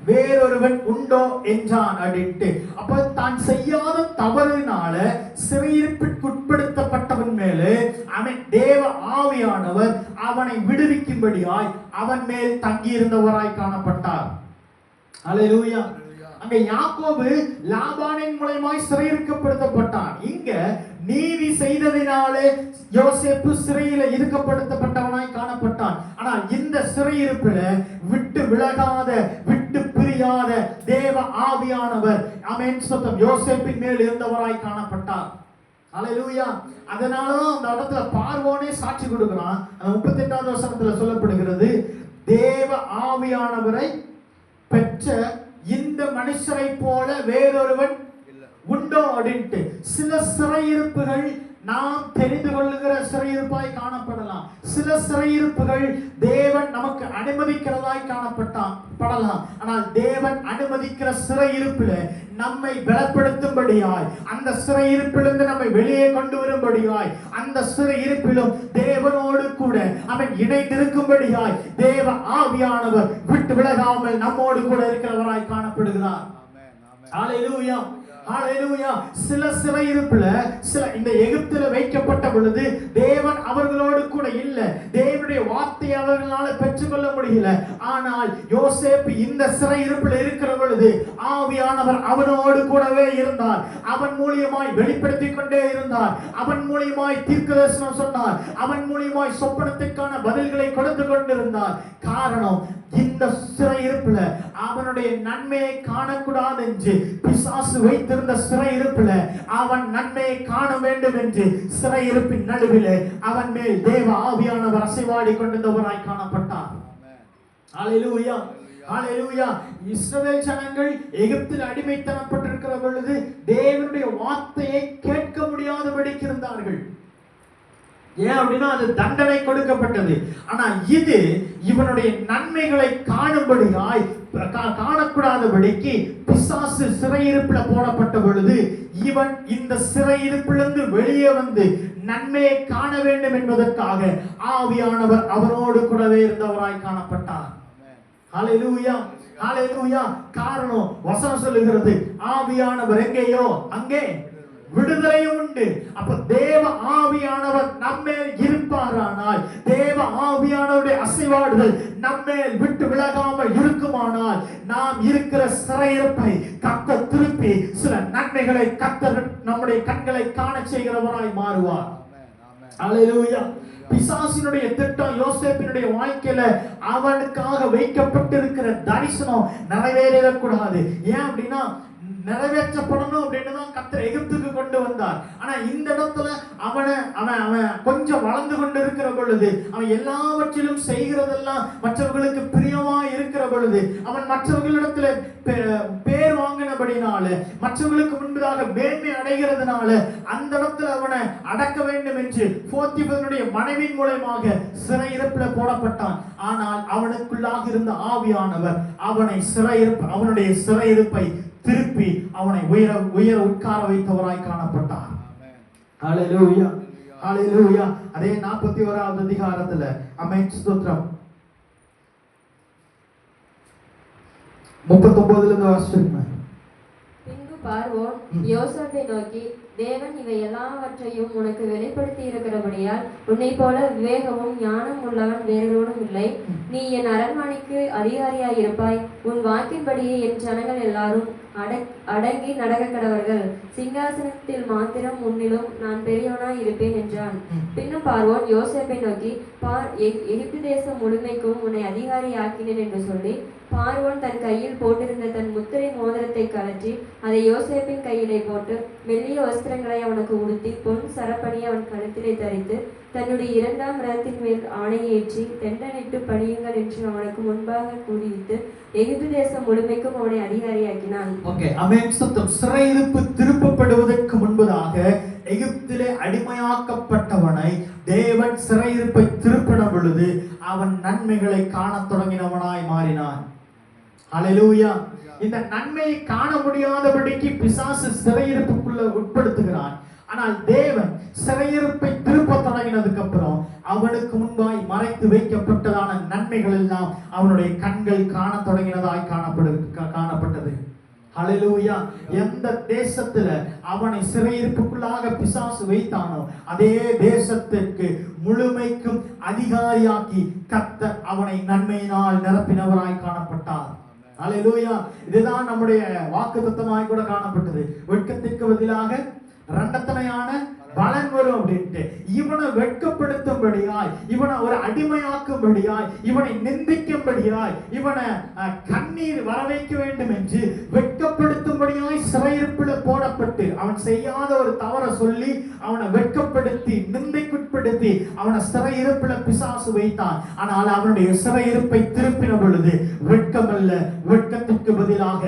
வேறொருவன் உண்டோ என்றான் அப்படின்ட்டு. அப்ப தான் செய்யாத தவறினால சிறையிருப்பிற்கு உட்படுத்தப்பட்டவன் மேலே அவன் தேவ ஆவியானவர் அவனை விடுவிக்கும்படியாய் அவன் மேல் தங்கியிருந்தவராய் காணப்பட்டார். அல்லேலூயா. அங்க யாக்கோபு லாபானின் மூலமாய் சிறையிருக்கப்படுத்தப்பட்டான். இங்க நீதி செய்ததினாலே யோசேப்பு சிறையில இருக்கப்பட்டவனாய் காணப்பட்டான். ஆனால் இந்த சிறையிருப்பில விட்டு விலகாத, விட்டு பிரியாத தேவ ஆவியானவர் ஆமென் யோசேப்பின் மேல் இருந்தவராய் காணப்பட்டார். அல்லேலூயா. அதனாலதான் அந்த இடத்துல பார்வோனே சாட்சி கொடுக்கிறான். அந்த 38வது வசனத்துல சொல்லப்படுகிறது, தேவ ஆவியானவரை பெற்ற இந்த மனுஷரை போல வேறொருவன் உண்டோ அப்படின்ட்டு. சில சிறையிருப்புகள் நாம் தெரிந்து கொள்ளுகிற சிறையிருப்பாய் காணப்படலாம். சில சிறையிருப்புகள் தேவன் நமக்கு அனுமதிக்கிறதாய் காணப்படலாம். ஆனால் தேவன் அனுமதிக்கிற சிறையிருப்பில நம்மை பலப்படுத்தும்படியாய், அந்த சிறையிருப்பிலிருந்து நம்மை வெளியே கொண்டு வரும்படியாய், அந்த சிறையிருப்பிலும் தேவனோடு கூட அவன் இணைந்திருக்கும்படியாய் தேவ ஆவியானவர் விட்டு விலகாமல் நம்மோடு கூட இருக்கிறவராய் காணப்படுகிறார். ஹல்லேலூயா. ஹல்லேலூயா. சில சிறையிருப்புல இந்த எகிப்தில வைக்கப்பட்ட பொழுது தேவன் அவர்களோடு கூட இல்ல, தேவனுடைய வார்த்தை அவர்களால பெற்றுக்கொள்ள முடியல. ஆனால் யோசேப்பு இந்த சிறையிருப்பில் இருக்கிற பொழுது ஆவியானவர் அவனோடு கூடவே இருந்தார். அவன் மூலியமாய் வெளிப்படுத்தி கொண்டே இருந்தார். அவன் மூலியமாய் தீர்க்கதரிசனம் சொன்னார். அவன் மூலியமாய் சொப்பனத்திற்கான பதில்களை கொடுத்து கொண்டிருந்தார். காரணம், இந்த சிறையிருப்புல அவனுடைய நன்மையை காணக்கூடாது என்று பிசாசு வைத்திருந்த சிறையிருப்புல அவன் நன்மையை காண வேண்டும் என்று சிறையிருப்பின் நடுவில் அவன் மேல் தேவ ஆவியானவர் அசைவாடி கொண்டிருந்தவராய் காணப்பட்டார். ஹல்லேலூயா. ஹல்லேலூயா. இஸ்ரவேல் ஜனங்கள் எகிப்தில் அடிமைத்தனப்பட்டிருக்கிற பொழுது தேவனுடைய வார்த்தையை கேட்க முடியாதபடிக்கு இருந்தார்கள். ஏன் அப்படின்னா அது தண்டனை கொடுக்கப்பட்டது. ஆனா இது இவனுடைய நன்மைகளை காணும்படியாய் காணக்கூடாதபடிக்கு பிசாசு சிறையிருப்புல போடப்பட்ட பொழுது இவன் இந்த சிறையிருப்பிலிருந்து வெளியே வந்து நன்மையை காண வேண்டும் என்பதற்காக ஆவியானவர் அவனோடு கூடவே இருந்தவராய் காணப்பட்டார். ஹல்லேலூயா. ஹல்லேலூயா. காரணம், வசனம் சொல்லுகிறது, ஆவியானவர் எங்கேயோ அங்கே விடுதலையும் உண்டு. அப்ப தேவ ஆவியானவர் நம்மேல் இருப்பாரானால், தேவ ஆவியானவருடைய அசைவாடுதல் நம்மேல் விட்டு விலகாமல் இருக்குமானால், நாம் இருக்கிற சிறையிருப்பை கர்த்தர் திருப்பி சில நன்மைகளை கர்த்தர் நம்முடைய கண்களை காண செய்கிறவராய் மாறுவார். அல்லேலூயா. பிசாசினுடைய திட்டம் யோசேப்பினுடைய வாழ்க்கையில அவனுக்காக வைக்கப்பட்டிருக்கிற தரிசனம் நிறைவேறக்கூடாது. ஏன் அப்படின்னா நிறைவேற்றப்படணும் அப்படின்னு தான் கர்த்தர் எகிப்துக்கு கொண்டு வந்தார். ஆனா இந்த இடத்துல அவன் கொஞ்சம் வளர்ந்து கொண்டு இருக்கிற பொழுது, அவன் எல்லாவற்றிலும் செய்கிறதெல்லாம் மற்றவர்களுக்கு பிரியமா இருக்கிற பொழுது, அவன் மற்றவர்களிடத்துல பேர் வாங்கினபடினால, மற்றவர்களுக்கு முன்பதாக மேன்மை அடைகிறதுனால அந்த இடத்துல அவனை அடக்க வேண்டும் என்று போத்திபனுடைய மனைவியின் மூலமாக சிறையிருப்பில் போடப்பட்டான். ஆனால் அவனுக்குள்ளாக இருந்த ஆவியானவர் அவனுடைய சிறையிருப்பை திருப்பி அவனை உயர உட்கார வைத்தவராய் காணப்பட்டார். ஹல்லேலூயா, ஹல்லேலூயா. அதே 41வது அதிகாரத்துல ஆமென், ஸ்தோத்திரம், 39ல இருந்து வாசிக்கிறேன். பின்பு பார்வோன் யோசேப்பை நோக்கி, தேவன் இவை எல்லாவற்றையும் உனக்கு வெளிப்படுத்தி இருக்கிறபடியால் உன்னை போல விவேகமும் ஞானம் உள்ளவன் வேறொருவனும் இல்லை. நீ என் அரண்மனைக்கு அதிகாரியாய் இருப்பாய். உன் வாக்கின்படியே என் ஜனங்கள் எல்லாரும் அடங்கி நடக்க கடவர்கள். சிங்காசனத்தில் மாத்திரம் முன்னிலும் நான் பெரியவனாய் இருப்பேன் என்றான். பின்னும் பார்வோன் யோசேப்பை நோக்கி, பார், எகிப்து தேசம் முழுமைக்கும் உன்னை அதிகாரி ஆக்கினேன் என்று சொல்லி, பார்வோன் தன் கையில் போட்டிருந்த தன் முத்திரை மோதிரத்தை கழற்றி அதை யோசேப்பின் கையிலே போட்டு மெல்லிய வஸ்திரங்களை அவனுக்கு உடுத்தி பொன் சரப்பணியை அவன் கழுத்திலே தரித்து தன்னுடைய 2ஆம் ரதத்தின் மேல் ஆணையேற்றி தெண்டனிட்டு பணியுங்கள் என்று அவனுக்கு முன்பாக கூறிவிட்டு எகிப்து தேசம் முழுமைக்கும் அவனை அதிகாரியாக்கினான். ஓகே, ஆமென், ஸ்தோத்திரம். சிறையிருப்பு திருப்பப்படுவதற்கு முன்பதாக எகிப்திலே அடிமையாக்கப்பட்டவனை தேவன் சிறையிருப்பை திருப்பின பொழுது அவன் நன்மைகளை காணத் தொடங்கினவனாய் மாறினான். ஹல்லேலூயா. இந்த நன்மையை காண முடியாதபடிக்கு பிசாசு சிறையிருப்புக்குள்ள உட்படுத்துகிறான். ஆனால் தேவன் சிறையிருப்பை திருப்ப தொடங்கினதுக்கு அப்புறம் அவனுக்கு முன்பாய் மறைத்து வைக்கப்பட்டதான நன்மைகள் எல்லாம் அவனுடைய கண்கள் காண தொடங்கினதாய் காணப்பட்டது. ஹல்லேலூயா. எந்த தேசத்துல அவனை சிறையிருப்புக்குள்ளாக பிசாசு வைத்தானோ அதே தேசத்திற்கு முழுமைக்கும் அதிகாரியாக்கி கர்த்தர் அவனை நன்மையினால் நிரப்பினவராய் காணப்பட்டார். ஹல்லேலூயா. இதுதான் நம்முடைய வாக்குத்தத்தமாய் கூட காணப்பட்டது. வெட்கத்திற்கு பதிலாக இரண்டத்தனையான பலன் வரும் அப்படின்ட்டு. இவனை வெட்கப்படுத்தும்படியாய், இவனை ஒரு அடிமையாக்கும்படியாய், இவனை நிந்திக்கும்படியாய், இவனை கண்ணீர் வர வைக்க வேண்டும் என்று வெட்கப்படுத்தும்படியாய் சிறையிருப்பில் போடப்பட்டு அவன் செய்யாத ஒரு தவறை சொல்லி அவனை வெட்கப்படுத்தி நிந்தைக்குட்படுத்தி அவனை சிறையிருப்பில் பிசாசு வைத்தான். ஆனால் அவனுடைய சிறையிருப்பை திருப்பின பொழுது வெட்கமல்ல, வெட்கத்திற்கு பதிலாக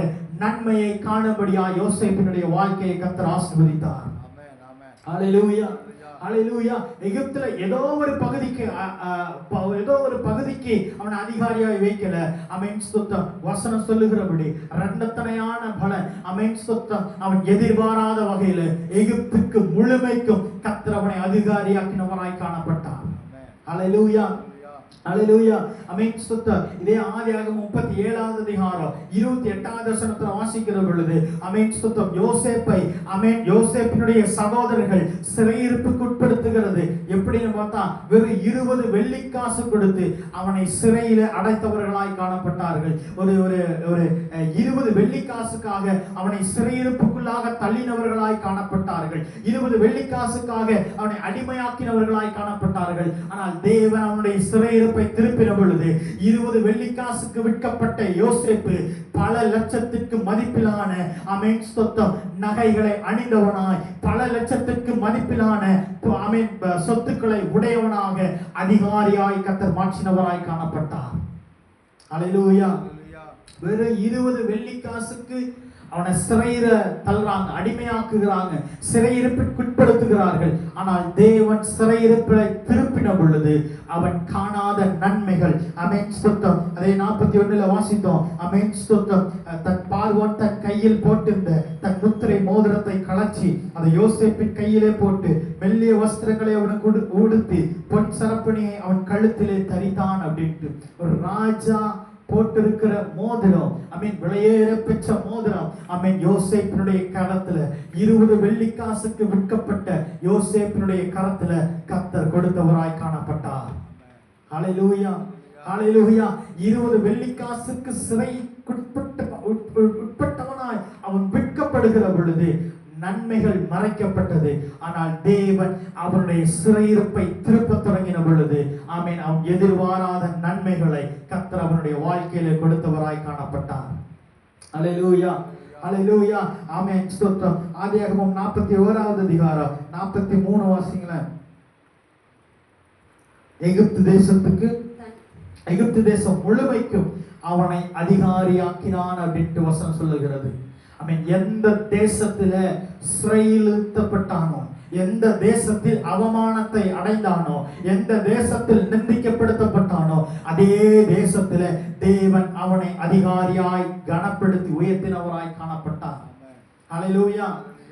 நன்மையை காணும்படியாய் யோசேப்பினுடைய வாழ்க்கையை கர்த்தர் ஆசீர்வதித்தார். ஹல்லேலூயா, ஹல்லேலூயா. எகிப்துல ஏதோ ஒரு பகுதிக்கு அவன் அதிகாரியாய் வைக்கல. ஆமென், ஸ்தோத்திரம். வசனம் சொல்லுகிறபடி இரண்டத்தனையான பலன். ஆமென், ஸ்தோத்திரம். அவன் எதிர்பாராத வகையில எகிப்துக்கு முழுமைக்கும் கர்த்தர் அவனை அதிகாரியாக்கினவராய் காணப்பட்டார். ஹல்லேலூயா, ஹல்லேலூயா. ஆமென், ஸ்தோத்திரம். இதே ஆதியாகமம் 37வது அதிகாரம் 28வது வசனத்துல வாசிக்கிற பொழுது ஆமென், ஸ்தோத்திரம், யோசேப்பினுடைய சகோதரர்கள் சிறையிருப்புக்கு உட்படுத்துகிறது. எப்படின்னு பார்த்தா வெறும் 20 வெள்ளிக்காசு கொடுத்து அவனை சிறையில அடைத்தவர்களாய் காணப்பட்டார்கள். ஒரு 20 வெள்ளிக்காசுக்காக அவனை சிறையிருப்புக்குள்ளாக தள்ளினவர்களாய் காணப்பட்டார்கள். 20 வெள்ளிக்காசுக்காக அவனை அடிமையாக்கினவர்களாய் காணப்பட்டார்கள். ஆனால் தேவன் அவனுடைய சிறையிருப்பை திருப்பின பொழுது 20 வெள்ளிக்காசுக்கு விற்கப்பட்ட யோசேப்பு பல லட்சத்திற்கு மதிப்பிலான ஆமென், ஸ்தோத்திரம், நகைகளை அணிந்தவனாய், பல லட்சத்திற்கு மதிப்பிலான ஆமென் சொத்துக்களை உடையவனாக அதிகாரியாய் கர்த்தர் மாற்றினவராய் காணப்பட்டார். ஹல்லேலூயா. வெறும் 20 வெள்ளிக்காசுக்கு அவனை சிறையில தள்ளுறாங்க, அடிமையாக்குகிறாங்க, சிறையிருப்பிற்கு உட்படுத்துகிறார்கள். ஆனால் தேவன் சிறையிருப்பை திருப்பின பொழுது அவன் காணாத நன்மைகள். ஆமென், ஸ்தோத்திரம். அதை 41ல வாசித்தோம். ஆமென், ஸ்தோத்திரம். தன் பார்வோன் தன் கையில் போட்டிருந்த தன் முத்திரை மோதிரத்தை கழற்றி அதை யோசேப்பின் கையிலே போட்டு மெல்லிய வஸ்திரங்களை அவனுக்கு உடுத்தி பொன் சரப்பணியை அவன் கழுத்திலே தரித்தான் அப்படின்ட்டு. ஒரு ராஜா போட்டிருக்கிற மோதிரம், ஆமென், விலையேற பெற்ற மோதிரம், ஆமென், யோசேப்பினுடைய கரத்துல 20 வெள்ளிக்காசுக்கு விற்கப்பட்ட யோசேப்பினுடைய கரத்துல கர்த்தர் கொடுத்தவராய் காணப்பட்டார். ஹல்லேலூயா, ஹல்லேலூயா. 20 வெள்ளிக்காசுக்கு உட்பட்டவனாய் அவன் விற்கப்படுகிற பொழுது நன்மைகள் மறைக்கப்பட்டது. ஆனால் தேவன் அவனுடைய சிறையிருப்பை திருப்ப தொடங்கின பொழுது ஆமென், அவன் எதிர்பாராத நன்மைகளை கர்த்தர் அவனுடைய வாழ்க்கையில கொடுத்தவராய் காணப்பட்டார். ஹல்லேலூயா, ஹalleluya ஆமென் ஸ்தோத்திரம். ஆதியாகமம் 41வது அதிகாரம் 43 வாசிங்களேன். எகிப்து தேசம் முழுமைக்கும் அவனை அதிகாரியாக்கினான் அப்படின்ட்டு வசனம் சொல்லுகிறது. ஆமென். எந்த தேசத்துல சிறையிலிருத்தப்பட்டானோ, எந்த தேசத்தில் அவமானத்தை அடைந்தானோ, எந்த தேசத்தில் நிந்திக்கப்படுத்தப்பட்டானோ, அதே தேசத்துல தேவன் அவனை அதிகாரியாய் கனப்படுத்தி உயர்த்தினவராய் காணப்பட்டார். ஹalleluya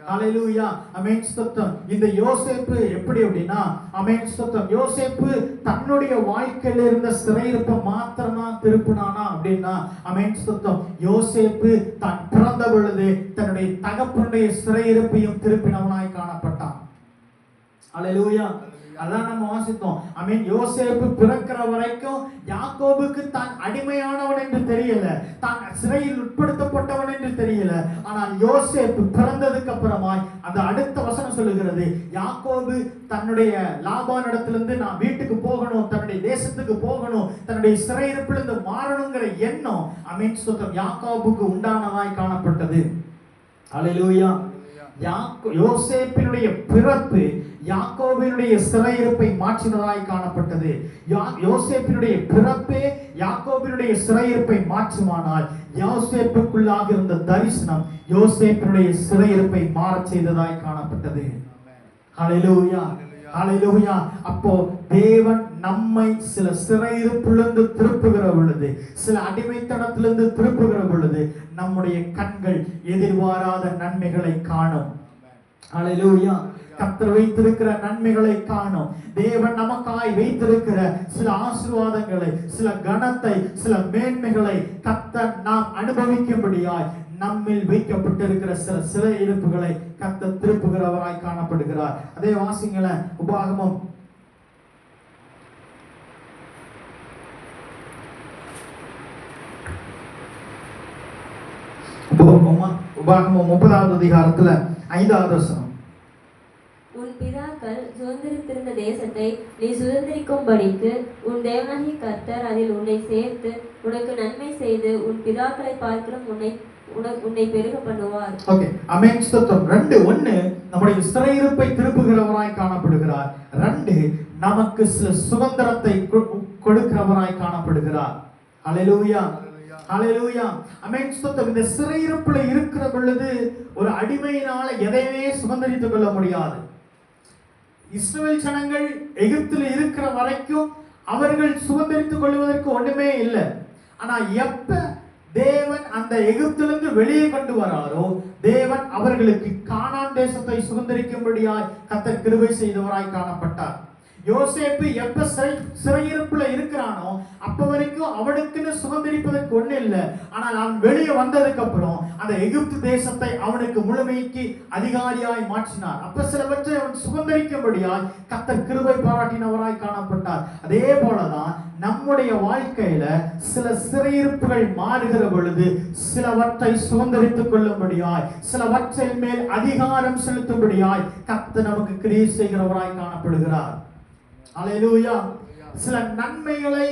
ஹalleluya ஆமென் ஸ்தோத்திரம். இந்த யோசேப்பு எப்படி அப்படின்னா, ஆமென் ஸ்தோத்திரம், யோசேப்பு தன்னுடைய வாழ்க்கையில இருந்த சிறையிருப்பை மாத்திரமா திருப்பினானா அப்படின்னா, ஆமென் ஸ்தோத்திரம், யோசேப்பு தான் பிறந்த பொழுது தன்னுடைய தகப்பனுடைய சிறையிருப்பையும் திருப்பினவனாய் காணப்பட்டான். ஹalleluya அதான் நம்ம வாசித்தோம். ஆமென். யோசேப்பு பிறக்கிற வரைக்கும் யாக்கோபுக்கு தான் அடிமையானவன் என்று தெரியல, தான் சிறையில் உட்படுத்தப்பட்டவன் என்று தெரியல. ஆனால் யோசேப்பு பிறந்ததுக்கு அப்புறமாய் அந்த அடுத்த வசனம் சொல்லுகிறது, யாக்கோபு தன்னுடைய லாபானிடத்திலிருந்து நான் வீட்டுக்கு போகணும், தன்னுடைய தேசத்துக்கு போகணும், தன்னுடைய சிறையிருப்பிலிருந்து மாறணுங்கிற எண்ணம் ஆமென் ஸ்தோத்திரம் யாக்கோபுக்கு உண்டானதாய் காணப்பட்டது. ஹalleluya யோசேப்பினுடைய பிறப்பு யாக்கோபினுடைய சிறையிருப்பை மாற்றினதாய் காணப்பட்டது. யோசேப்பினுடைய பிறப்பே யாக்கோபினுடைய சிறையிருப்பை மாற்றுமானால், யோசேப்புக்குள்ளாக இருந்த தரிசனம் யோசேப்பினுடைய சிறையிருப்பை மாறச் செய்ததாய் காணப்பட்டது. ஹalleluya ஹalleluya அப்போ தேவன் நம்மை சில சிறையிருப்பிலிருந்து திருப்புகிற பொழுது, சில அடிமைத்தனத்திலிருந்து திருப்புகிற பொழுது நம்முடைய கண்கள் எதிர்பாராத நன்மைகளை காணும். ஹalleluya கர்த்தர் வைத்திருக்கிற நன்மைகளை காணும். தேவன் நமக்காய் வைத்திருக்கிற சில ஆசீர்வாதங்களை, சில கனத்தை, சில மேன்மைகளை கர்த்தர் நாம் அனுபவிக்கும்படியாய் நம்மில் வைக்கப்பட்டிருக்கிற சில சிறையிருப்புகளை கர்த்தர் திருப்புகிறவராய் காணப்படுகிறார். அதே வாசிங்களேன், உபாகமம் உபாகமம் 30வது அதிகாரத்துல 5வது வசனம். உன் பிதாக்கள் சுதந்திரித்திருந்த தேசத்தை நீ சுதந்திரிக்கும்படிக்கு உன் தேவனாகிய கர்த்தர் அதில் உன்னை சேர்த்து உனக்கு நன்மை செய்து உன் பிதாக்களை பார்க்கிலும் உன்னை பெருக பண்ணுவார். ஓகே ஆமென் ஸ்தோத்திரம். 1 நம்முடைய சிறையிருப்பை திருப்புகிறவராய் காணப்படுகிறார். 2 நமக்கு சில சுதந்திரத்தை கொடுக்கிறவராய் காணப்படுகிறார். ஹalleluya ஹalleluya ஆமென் ஸ்தோத்திரம். இந்த சிறையிருப்புல இருக்கிற பொழுது ஒரு அடிமையினால எதையுமே சுதந்திரித்துக் கொள்ள முடியாது. இஸ்ரவேல் ஜனங்கள் எகிப்தில் இருக்கிற வரைக்கும் அவர்கள் சுதந்திரித்துக் கொள்வதற்கு ஒண்ணுமே இல்லை. ஆனா எப்ப தேவன் அந்த எகிப்திலிருந்து வெளியே கொண்டு வராரோ, தேவன் அவர்களுக்கு கானான் தேசத்தை சுதந்திரிக்கும்படியாய் கர்த்தர் கிருபை செய்தவராய் காணப்பட்டார். யோசேப்பு எப்ப சிறையிருப்புல இருக்கிறானோ அப்ப வரைக்கும் அவனுக்குன்னு சுதந்திரிப்பதற்கு ஒண்ணு இல்லை. ஆனால் அவன் வெளியே வந்ததுக்கு அப்புறம் அந்த எகிப்து தேசத்தை அவனுக்கு முழுமைக்கு அதிகாரியாய் மாற்றினார். அப்ப சிலவற்றை அவன் சுதந்திரிக்கும்படியாய் கர்த்தர் கிருபை பாராட்டினவராய் காணப்பட்டார். அதே போலதான் நம்முடைய வாழ்க்கையில சில சிறையிருப்புகள் மாறுகிற பொழுது சிலவற்றை சுதந்திரித்துக் கொள்ளும்படியாய், சிலவற்றின் மேல் அதிகாரம் செலுத்தும்படியாய் கர்த்தர் நமக்கு கிரியை செய்கிறவராய் காணப்படுகிறார். ஹalleluya சில நன்மைகளை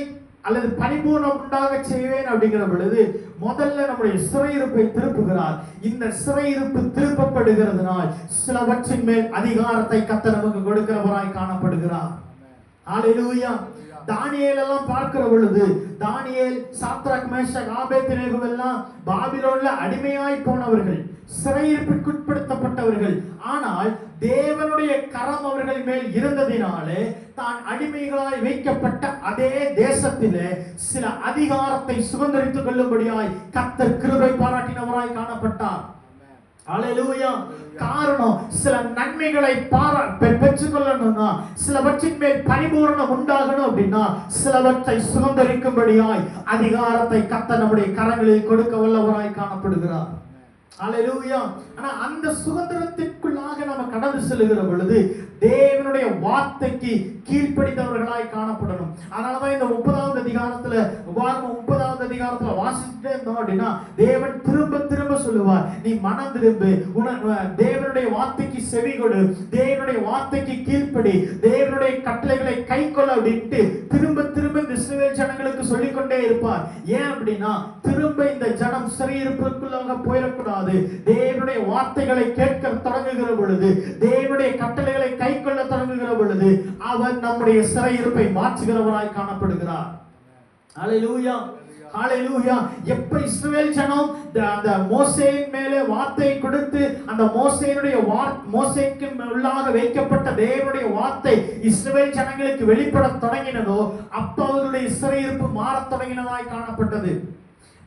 அல்லது பரிபூர்ணம் உண்டாக செய்வேன் அப்படிங்கிற பொழுது முதல்ல நம்முடைய சிறையிருப்பை திருப்புகிறார். இந்த சிறையிருப்பு திருப்பப்படுகிறதுனால் சிலவற்றின் மேல் அதிகாரத்தை கர்த்தர் நமக்கு கொடுக்கிறவராய் காணப்படுகிறார். ஹalleluya தானியேல் எல்லாம் பார்க்கிற பொழுது, தானியேல், சாத்ராக், மேஷாக், ஆபேத்நேகோ எல்லாம் பாபிலோன்ல அடிமையாய் போனவர்கள், சிறையிருப்பிற்குட்படுத்தப்பட்டவர்கள். ஆனால் தேவனுடைய கரம் அவர்கள் மேல் இருந்ததினாலே தான் அடிமைகளாய் வைக்கப்பட்ட அதே தேசத்திலே சில அதிகாரத்தை சுதந்திரித்துக் கொள்ளும்படியாய் கர்த்தர் கிருபை பாராட்டினவராய் காணப்பட்டார். ஹalleluya காரணம் சில நன்மைகளை பெற்றுக்கொள்ளணும்னா, சிலவற்றின் மேல் பரிபூரணம் உண்டாகணும் அப்படின்னா சிலவற்றை சுதந்திரிக்கும்படியாய் அதிகாரத்தை கர்த்தர் நம்முடைய கரங்களில் கொடுக்க வல்லவராய் காணப்படுகிறார். ஹalleluya ஆனா அந்த சுதந்திரத்திற்குள்ளாக நாம கடந்து செல்லுகிற பொழுது தேவனுடைய வார்த்தைக்கு கீழ்ப்படிந்தவர்களாய் காணப்படணும். அதனாலதான் இந்த 30வது அதிகாரத்துல, உபாகமம் 30வது அதிகாரத்துல வாசிச்சுட்டே இருந்தோம் அப்படின்னா தேவன் திரும்ப திரும்ப சொல்லுவார், நீ மனம் திரும்பு, தேவனுடைய வார்த்தைக்கு செவி கொடு, தேவனுடைய வார்த்தைக்கு கீழ்ப்படி, தேவனுடைய கட்டளைகளை கைக்கொள்ள அப்படின்ட்டு திரும்ப திரும்ப இந்த இஸ்ரவேல் ஜனங்களுக்கு சொல்லிக்கொண்டே இருப்பார். ஏன் அப்படின்னா திரும்ப இந்த ஜனம் சிறையிருப்புக்குள்ளாக போயிடக்கூடாது. தேவனுடைய வார்த்தைகளை கேட்க தொடங்குகிற பொழுது, தேவனுடைய கட்டளைகளை கை கொள்ள தொடங்குகிற பொழுது அவர் நம்முடைய சிறையிருப்பை மாற்றுகிறவராய் காணப்படுகிறார். ஹல்லேலூயா, ஹல்லேலூயா. எப்ப இஸ்ரவேல் ஜனம் அந்த மோசேயின் மேலே வார்த்தை கொடுத்து, அந்த மோசேக்கு உள்ளாக வைக்கப்பட்ட தேவனுடைய வார்த்தை இஸ்ரவேல் ஜனங்களுக்கு வெளிப்பட தொடங்கினதோ அப்ப அவருடைய சிறையிருப்பு மாறத் தொடங்கினதாய் காணப்பட்டது.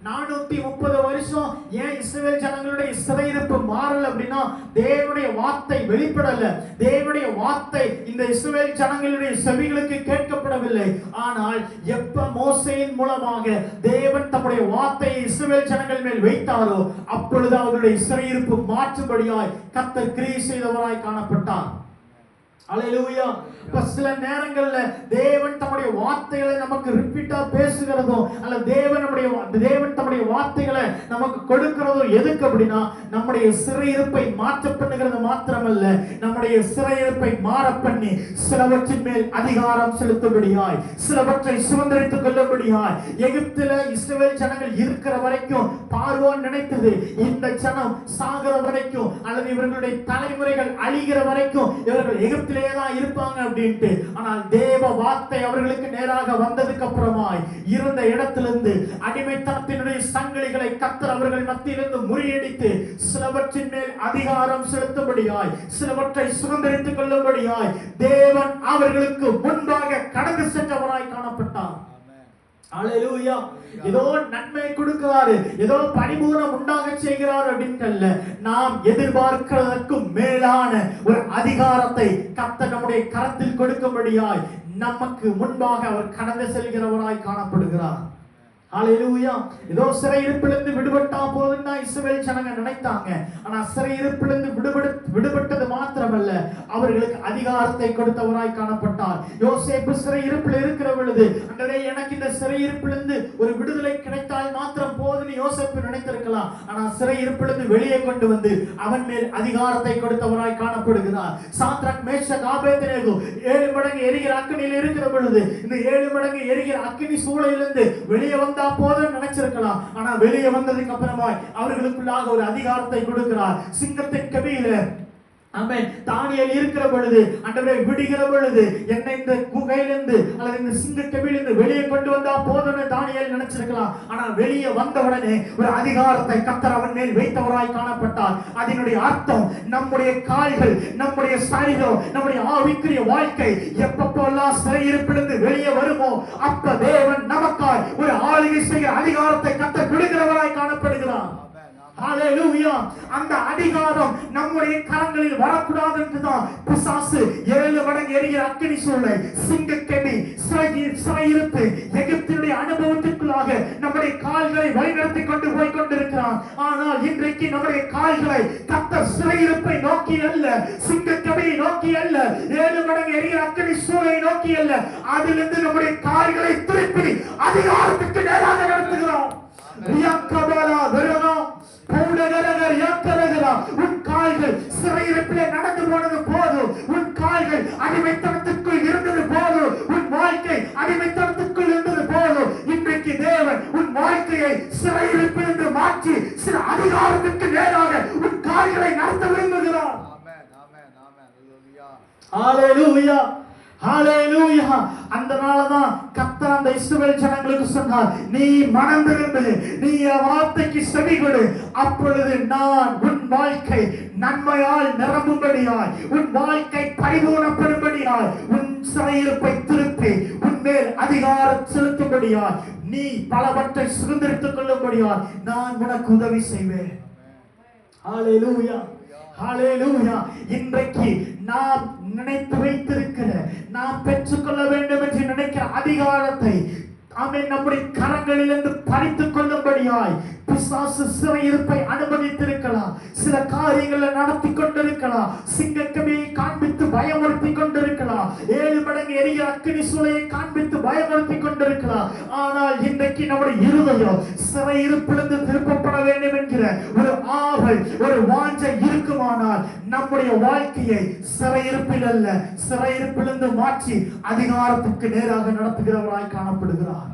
430 வருஷம் ஏன் இஸ்ரவேல் ஜனங்களுடைய சிறையிருப்பு மாறல அப்படின்னா தேவனுடைய வார்த்தை வெளிப்படல. தேவனுடைய வார்த்தை இந்த இஸ்ரவேல் ஜனங்களுடைய செவிகளுக்கு கேட்கப்படவில்லை. ஆனால் எப்ப மோசேயின் மூலமாக தேவன் தம்முடைய வார்த்தையை இஸ்ரவேல் ஜனங்கள் மேல் வைத்தாரோ அப்பொழுது அவருடைய சிறையிருப்பு மாற்றும்படியாய் கர்த்தர் கிரியை செய்தவராய் காணப்பட்டார். ஹல்லேலூயா. இப்ப சில நேரங்கள்ல தேவன் தம்முடைய வார்த்தைகளை நமக்கு ரிப்பீட்டா பேசுகிறதோ அல்ல தேவன் தம்முடைய வார்த்தைகளை நமக்கு கொடுக்கிறதோ எதுக்கு அப்படின்னா நம்முடைய சிறையிருப்பை மாற்ற பண்ணுகிறது மாத்திரமல்ல, நம்முடைய சிறையிருப்பை மாற பண்ணி சிலவற்றின் மேல் அதிகாரம் செலுத்தும்படியாய், சிலவற்றை சுதந்திரித்துக் கொள்ளும்படியாய். எகிப்தில இஸ்ரவேல் ஜனங்கள் இருக்கிற வரைக்கும் பார்வோன் நினைத்தது இந்த ஜனம் சாகிற வரைக்கும் அல்லது இவர்களுடைய தலைமுறைகள் அழிகிற வரைக்கும் இவர்கள் எகிப்திலேயே தான் இருப்பாங்க அப்படின்ட்டு. ஆனால் தேவ வார்த்தை அவர்களுக்கு நேராக வந்ததுக்கு அப்புறமாய் இருந்த இடத்திலிருந்து அடிமைத்தனத்தினுடைய சங்கிலிகளை கர்த்தர் அவர்கள் மத்தியிலிருந்து முறியடித்து சிலவற்றின் மேல் அதிகாரம் செலுத்தும்படியாய், சிலவற்றை சுதந்திரித்துக் கொள்ளும்படியாய் தேவன் அவர்களுக்கு முன்பாக கடந்து சென்றவராய் காணப்பட்டார். ஹல்லேலூயா. ஏதோ நன்மை கொடுக்கிறாரு, ஏதோ பரிபூரணம் உண்டாக செய்கிறார் அப்படின்றல்ல, நாம் எதிர்பார்க்கிறதற்கும் மேலான ஒரு அதிகாரத்தை கர்த்தர் நம்முடைய கரத்தில் கொடுக்கும்படியாய் நமக்கு முன்பாக அவர் கடந்து செல்கிறவராய் காணப்படுகிறார். ஹல்லேலூயா. ஏதோ சிறையிருப்பிலிருந்து விடுபட்டா போதுன்னா இஸ்ரவேல் ஜனங்க நினைத்தாங்க. ஆனா சிறையிருப்பிலிருந்து விடுபட்டது மாத்திரமல்ல, அவர்களுக்கு அதிகாரத்தை கொடுத்தவராய் காணப்பட்டார். யோசேப்பு சிறையிருப்பில் இருக்கிற பொழுது அன்றே எனக்கு இந்த சிறையிருப்பிலிருந்து ஒரு விடுதலை கிடைத்தால் மாத்திரம் போதுன்னு யோசேப்பு நினைத்திருக்கலாம். ஆனா சிறையிருப்பிலிருந்து வெளியே கொண்டு வந்து அவன் மேல் அதிகாரத்தை கொடுத்தவராய் காணப்படுகிறார். சாத்ராக், மேஷாக், ஆபேத்நேகோ 7 மடங்கு எரிகிற அக்கினியில் இருக்கிற பொழுது இந்த 7 மடங்கு எரிகிற அக்கினி சூளையிலிருந்து வெளியே போதும் நினைச்சிருக்கலாம். ஆனா வெளியே வந்ததுக்கு அப்புறமா அவர்களுக்குள்ளாக ஒரு அதிகாரத்தை கொடுக்கிறார். சிங்கத்தின் கபியில ஆமென் தானியேல் இருக்கிற பொழுது ஆண்டவரே விடுகிற பொழுது என்னை இந்த குகையிலிருந்து அல்லது இந்த சிங்க கபியிலிருந்து வெளியே கொண்டு வந்தா போதும்னு தானியேல் நினைச்சிருக்கலாம். ஆனா வெளியே வந்த உடனே ஒரு அதிகாரத்தை கர்த்தர் அவன் மேல் வைத்தவராய் காணப்பட்டார். அதனுடைய அர்த்தம் நம்முடைய கால்கள், நம்முடைய சரீரம், நம்முடைய ஆவிக்குரிய வாழ்க்கை எப்பப்பெல்லாம் சிறையிருப்பிலிருந்து வெளியே வருமோ அப்ப தேவன் நமக்காய் ஒரு ஆளுகை செய்கிற அதிகாரத்தை கர்த்தர் விடுகிறவராய் காணப்படுகிறார். ஹல்லேலூயா. அந்த அதிகாரம் நம்முடைய கரங்களில் வரக்கூடாது என்றுதான் பிசாசு 7 மடங்கு எரிகிற அக்கினி சூளை, சிங்கக்கெபி, சிறையிருப்பு, எகிப்தினுடைய அனுபவத்திற்குள்ளாக நம்முடைய கால்களை வழிநடத்தி கொண்டு போய் கொண்டிருக்கிறான். ஆனால் இன்றைக்கு நம்முடைய கால்களை கர்த்தர் சிறையிருப்பை நோக்கி அல்ல, சிங்கக்கெபியை நோக்கி அல்ல, 7 மடங்கு எரிகிற அக்கினி சூளை நோக்கி அல்ல, அதிலிருந்து நம்முடைய கால்களை திருப்பி அதிகாரத்துக்கு நேராக நடத்துகிறோம். உன் கால்கள் சிறையிருப்பிலே நடந்து போனது போதும், உன் கால்கள் அடிமைத்தனத்துக்குள் இருந்தது போதும், உன் வாழ்க்கை அடிமைத்தனத்துக்குள் இருந்தது போதும். இன்றைக்கு தேவன் உன் வாழ்க்கையை சிறையிருப்பில் என்று மாற்றி சில அதிகாரத்துக்கு நேராக உன் கால்களை நடத்த விரும்புகிறார். ஹல்லேலூயா, ஹல்லேலூயா. அதனாலதான் கர்த்தர் அந்த இஸ்ரவேல் ஜனங்களுக்கு சொன்னார், நீ மனம் திரும்பு, நீ என் வார்த்தைக்கு செவி கொடு, அப்பொழுது நான் உன் வாழ்க்கை நன்மையால் நிரம்பும்படியாய், உன் வாழ்க்கை பரிபூர்ணப்படும்படியாய், உன் சிறையிருப்பை திருப்பி உன் மேல் அதிகாரம் செலுத்தும்படியாய், நீ பலவற்றை சுதந்திரித்துக் கொள்ளும்படியாய் நான் உனக்கு உதவி செய்வேன். ஹல்லேலூயா, ஹல்லேலூயா. இன்றைக்கு நாம் நினைத்து வைத்திருக்கிற, நாம் பெற்றுக்கொள்ள வேண்டும் என்று நினைக்கிற அதிகாரத்தை ஆமென் நம்முடைய கரங்களிலிருந்து பறித்துக் கொள்ளும்படியாய் பிசாசு சிறையிருப்பை அனுமதித்திருக்கலாம். சில காரியங்களை நடத்தி கொண்டிருக்கலாம். சிங்கக்கவியை காண்பித்து பயமுறுத்தி கொண்டிருக்கலாம். 7 மடங்கு எரிய அக்கினி சூளையை காண்பித்து பயமுறுத்தி கொண்டிருக்கலாம். ஆனால் இன்றைக்கு நம்முடைய இருதயம் சிறையிருப்பிலிருந்து திருப்பப்பட வேண்டும் என்கிற ஒரு ஆவல், ஒரு வாஞ்சை இருக்குமானால் நம்முடைய வாழ்க்கையை சிறையிருப்பில் அல்ல, சிறையிருப்பிலிருந்து மாற்றி அதிகாரத்துக்கு நேராக நடத்துகிறவராய் காணப்படுகிறார்.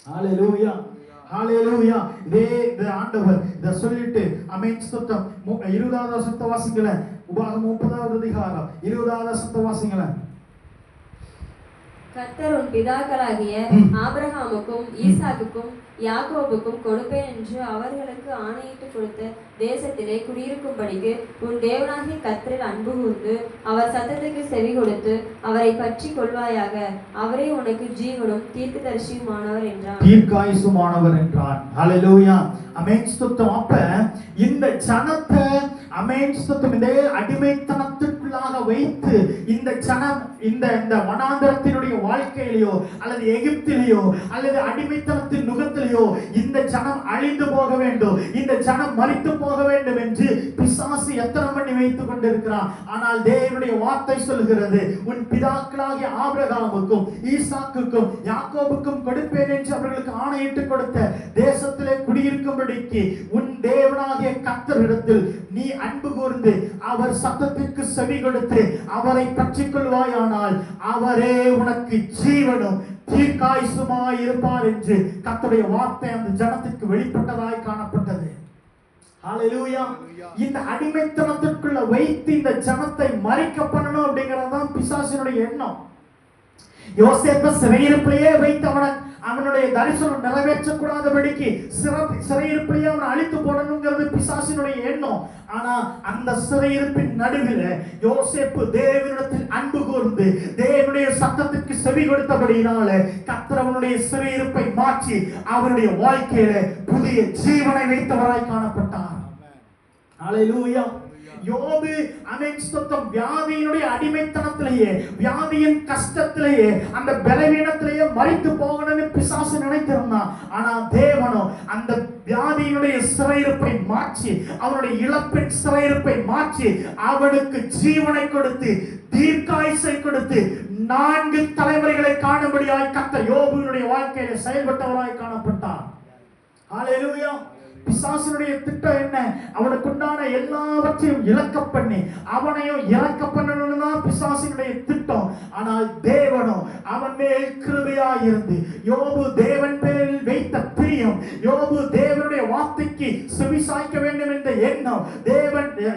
ஹalleluya, ஹalleluya. இதே ஆண்டவர் இத சொல்லிட்டு ஆமென் ஸ்தோத்திரம். 20வது வசனத்தை வாசிங்கள. உபாகமம் 30வது அதிகாரம் 20வது வசனத்தை வாசிங்கள. கர்த்தர் உன் பிதாக்களாகிய ஆபிரகாமுக்கும் ஈசாக்குக்கும் யாக்கோபுக்கும் கொடுப்பேன் என்று அவர்களுக்கு ஆணையிட்டு கொடுத்த தேசத்திலே குடியிருக்கும்படிக்கு உன் தேவனாகிய கர்த்தரில் அன்பு கூர்ந்து அவர் சத்தத்துக்கு செவி கொடுத்து அவரை பற்றி கொள்வாயாக. அவரே உனக்கு ஜீவனும் தீர்க்கதரிசியுமானவர் என்றார். தீர்க்காயுசுமானவர் என்றார். ஹalleluya, ஆமென் ஸ்தோத்திரம். அப்ப இந்த ஜனத்தை ஆமென் ஸ்தோத்திரம் இதே அடிமைத்தனத்துக்குள்ளாக வைத்து இந்த ஜனம் இந்த வனாந்தரத்தினுடைய வாழ்க்கையிலையோ அல்லது எகிப்திலேயோ அல்லது அடிமைத்தனத்தின் நுகத்திலேயோ இந்த ஜனம் அழிந்து போக வேண்டும், இந்த ஜனம் மரித்து போக வேண்டும் என்று பிசாசு எத்தனை பண்ணி வைத்துக் கொண்டிருக்கிறான். ஆனால் தேவனுடைய வார்த்தை சொல்கிறது, உன் பிதாக்களாகிய ஆபிரகாமுக்கும் ஈசாக்குக்கும் யாக்கோபுக்கும் கொடுப்பேன் என்று அவர்களுக்கு ஆணையிட்டு கொடுத்த தேசத்திலே குடியிருக்கும்படிக்கு உன் தேவனாகிய கர்த்தரிடத்தில் நீ அன்பு கூர்ந்து அவர் சத்தத்திற்கு செவி கொடுத்து அவரை பற்றிக் கொள்வாயானால் அவரே உனக்கு ஜீவனும் தீர்க்காயுசுமாய் இருப்பார் என்று கர்த்தருடைய வார்த்தை அந்த ஜனத்திற்கு வெளிப்பட்டதாய் காணப்பட்டது. ஹalleluya. இந்த அடிமைத்தனத்திற்குள்ள வைத்து இந்த ஜனத்தை மறிக்க பண்ணணும் அப்படிங்கறதுதான் பிசாசினுடைய எண்ணம். யோசேப்பை சிறையிருப்பிலேயே வைத்து அவனுடைய தரிசனம் நிறைவேற்றக்கூடாதபடிக்கு சிறையிருப்பிலேயே அவனை அழித்து போடணுங்கிறது பிசாசினுடைய எண்ணம். ஆனா அந்த சிறையிருப்பின் நடுவில் யோசேப்பு தேவனிடத்தில் அன்பு கூர்ந்து தேவனுடைய சத்தத்திற்கு செவி கொடுத்தபடியினால கர்த்தர் அவனுடைய சிறையிருப்பை மாற்றி அவனுடைய வாழ்க்கையில புதிய ஜீவனை வைத்தவராய் காணப்பட்டார். ஹalleluya. யோபு ஆமென் ஸ்தோத்திரம் வியாதியினுடைய அடிமைத்தனத்திலேயே வியாதியின் கஷ்டத்திலேயே அந்த பலவீனத்திலேயே மரித்து போகணும்னு பிசாசு நினைத்திருந்தான். ஆனா தேவனோ அந்த வியாதியினுடைய சிறையிருப்பை மாற்றி அவனுடைய இழப்பின் சிறையிருப்பை மாற்றி அவனுக்கு ஜீவனை கொடுத்து தீர்க்காயுசை கொடுத்து 4 தலைமுறைகளை காணும்படியாய் கர்த்தர் யோபுவினுடைய வாழ்க்கையில செயல்பட்டவராய் காணப்பட்டார். ஹalleluya. பிசாசுடைய திட்டம் என்ன? அவனுக்கு உண்டான எல்லாவற்றையும் இழக்க பண்ணி அவனையும் இறக்க பண்ணணும்னு தான் பிசாசினுடைய திட்டம். ஆனால் தேவனோ அவன் மேல் கிருபையாய் இருந்து யோபு தேவன் பேரில் வைத்த பிரியம், யோபு தேவனுடைய வார்த்தைக்கு செவிசாய்க்க வேண்டும் என்ற எண்ணம்,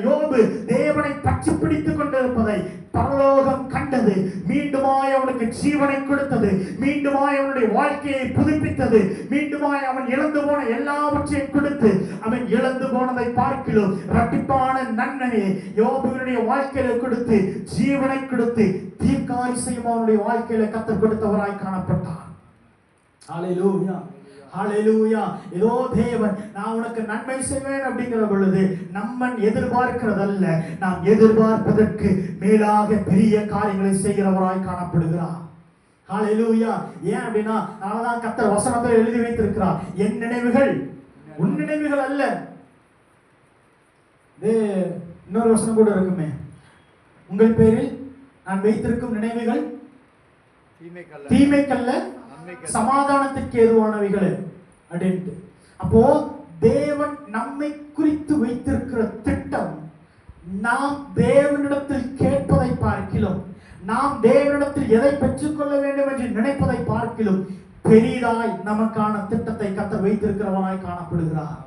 யோபு தேவனை பற்றி பிடித்துக் கொண்டிருப்பதை பரலோகம் கண்டது. மீண்டுமாய் அவனுக்கு ஜீவனை கொடுத்தது, மீண்டுமாய் அவனுடைய வாழ்க்கையை புதுப்பித்தது, மீண்டுமாய் அவன் இழந்து போன எல்லாவற்றையும் கொடுத்து அவன் இழந்து போனதை பார்க்கிலும் இரட்டிப்பான நன்மையை யோபுவினுடைய வாழ்க்கையில கொடுத்து ஜீவனை கொடுத்து தீர்க்காயுசையும் அவனுடைய வாழ்க்கையில கர்த்தர் கொடுத்தவராய் காணப்பட்டார். ஹalleluya, ஹalleluya. இதோ தேவன் நான் உனக்கு நன்மை செய்வேன் அப்படிங்கிற பொழுது நம்மன் எதிர்பார்க்கிறதல்ல, நாம் எதிர்பார்ப்பதற்கு மேலாக பெரிய காரியங்களை செய்கிறவராய் காணப்படுகிறார். ஹalleluya. ஏன் அப்படின்னா அதனாலதான் கர்த்தர் வசனத்தில் எழுதி வைத்திருக்கிறார், என் நினைவுகள் உன் நினைவுகள் அல்ல. இன்னொரு வசனம் கூட இருக்குமே, உங்கள் பேரில் நான் வைத்திருக்கும் நினைவுகள் தீமைக்கல்ல சமாதானத்துக்கு ஏதுவானவைகள் அப்படின்ட்டு. அப்போ தேவன் நம்மை குறித்து வைத்திருக்கிற திட்டம் நாம் தேவனிடத்தில் கேட்பதை பார்க்கிலும், நாம் தேவனிடத்தில் எதை பெற்றுக்கொள்ள வேண்டும் என்று நினைப்பதை பார்க்கிலும் பெரிதாய் நமக்கான திட்டத்தை கர்த்தர் வைத்திருக்கிறவனாய் காணப்படுகிறார்.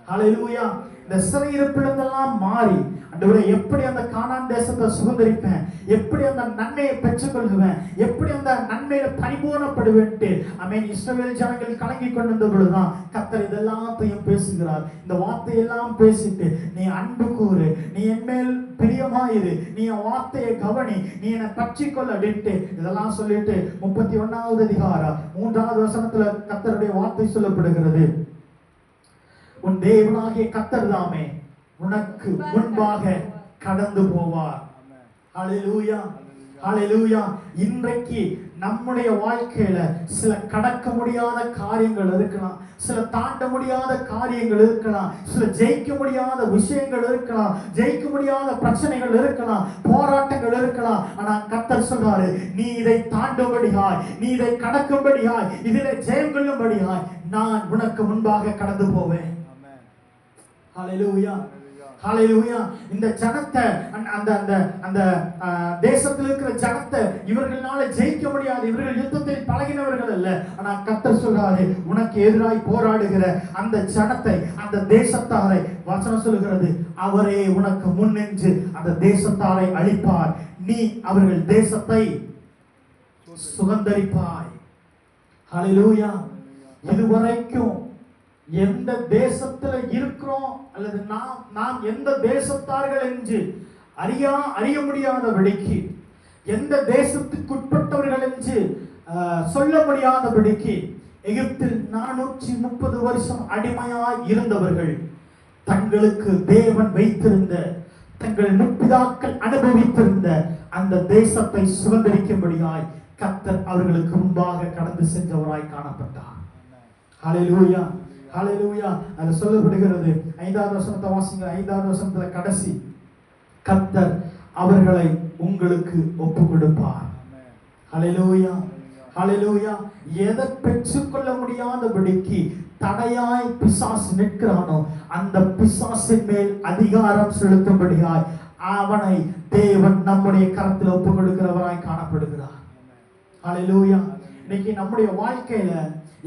ஹalleluya. இந்த சிறையிருப்பிலிருந்தெல்லாம் மாறி ஆண்டவரே எப்படி அந்த கானான் தேசத்தை சுதந்தரிப்பேன், எப்படி அந்த நன்மையை பெற்றுக்கொள்வேன், எப்படி அந்த நன்மையில பரிபூர்ணப்படுவேன்ட்டு ஆமென் இஸ்ரவேல் ஜனங்கள் கலங்கி கொண்டிருந்த பொழுதுதான் கர்த்தர் இதெல்லாத்தையும் பேசுகிறார். இந்த வார்த்தையெல்லாம் பேசிட்டு நீ அன்பு கூறு, நீ என் மேல் பிரியமாயிரு, நீ என் வார்த்தையை கவனி, நீ என்னை பற்றிக்கொள் அப்படின்ட்டு இதெல்லாம் சொல்லிட்டு 31வது அதிகாரம் 3வது வசனத்துல கர்த்தருடைய வார்த்தை சொல்லப்படுகிறது, உன் தேவனாகிய கர்த்தர் தாமே உனக்கு முன்பாக கடந்து போவார். ஹalleluya. ஹல்லேலூயா. இன்றைக்கு நம்முடைய வாழ்க்கையில சில கடக்க முடியாத காரியங்கள் இருக்கலாம், சில தாண்ட முடியாத காரியங்கள் இருக்கலாம், சில ஜெயிக்க முடியாத விஷயங்கள் இருக்கலாம், ஜெயிக்க முடியாத பிரச்சனைகள் இருக்கலாம், போராட்டங்கள் இருக்கலாம். ஆனா கர்த்தர் சொல்றாரு, நீ இதை தாண்டும்படியாய், நீ இதை கடக்கும்படியாய், இதிலே ஜெயம் கொள்ளும்படியாய் நான் உனக்கு முன்பாக கடந்து போவேன். ஹல்லேலூயா, ஹல்லேலூயா. இந்த ஜனத்தை அந்த அந்த அந்த தேசத்தில் இருக்கிற ஜனத்தை இவர்களால ஜெயிக்க முடியாது. இவர்கள் யுத்தத்தில் பழகினவர்கள் அல்ல. ஆனா கர்த்தர் சொல்றாரு, உனக்கு எதிராய் போராடுகிற அந்த ஜனத்தை, அந்த தேசத்தாரை, வசனம் சொல்கிறது, அவரே உனக்கு முன்னின்று அந்த தேசத்தாரை அழிப்பார், நீ அவர்கள் தேசத்தை சுதந்தரிப்பாய். ஹல்லேலூயா. இதுவரைக்கும் எந்த தேசத்துல இருக்கிறோம் அல்லது நாம் எந்த தேசத்தார்கள் என்று அறிய முடியாதபடிக்கு, எந்த தேசத்துக்கு உட்பட்டவர்கள் என்று சொல்ல முடியாதபடிக்கு எகிப்தில் 430 வருஷம் அடிமையாய் இருந்தவர்கள் தங்களுக்கு தேவன் வைத்திருந்த, தங்கள் முற்பிதாக்கள் அனுபவித்திருந்த அந்த தேசத்தை சுதந்திரிக்கும்படியாய் கர்த்தர் அவர்களுக்கு முன்பாக கடந்து சென்றவராய் காணப்பட்டார். ஹல்லேலூயா, ஹல்லேலூயா. அது சொல்லப்படுகிறது, 5வது வசனத்தை வாசிங்க. 5வது வசனத்துல கடைசி, கர்த்தர் அவர்களை உங்களுக்கு ஒப்பு கொடுப்பார். ஹல்லேலூயா, ஹல்லேலூயா. எதை பெற்றுக்கொள்ள முடியாதபடிக்கு தடையாய் பிசாசு நிற்கிறானோ அந்த பிசாசின் மேல் அதிகாரம் செலுத்தும்படியாய் அவனை தேவன் நம்முடைய கரத்தில் ஒப்பு கொடுக்கிறவராய் காணப்படுகிறார். ஹல்லேலூயா. இன்னைக்கு நம்முடைய வாழ்க்கையில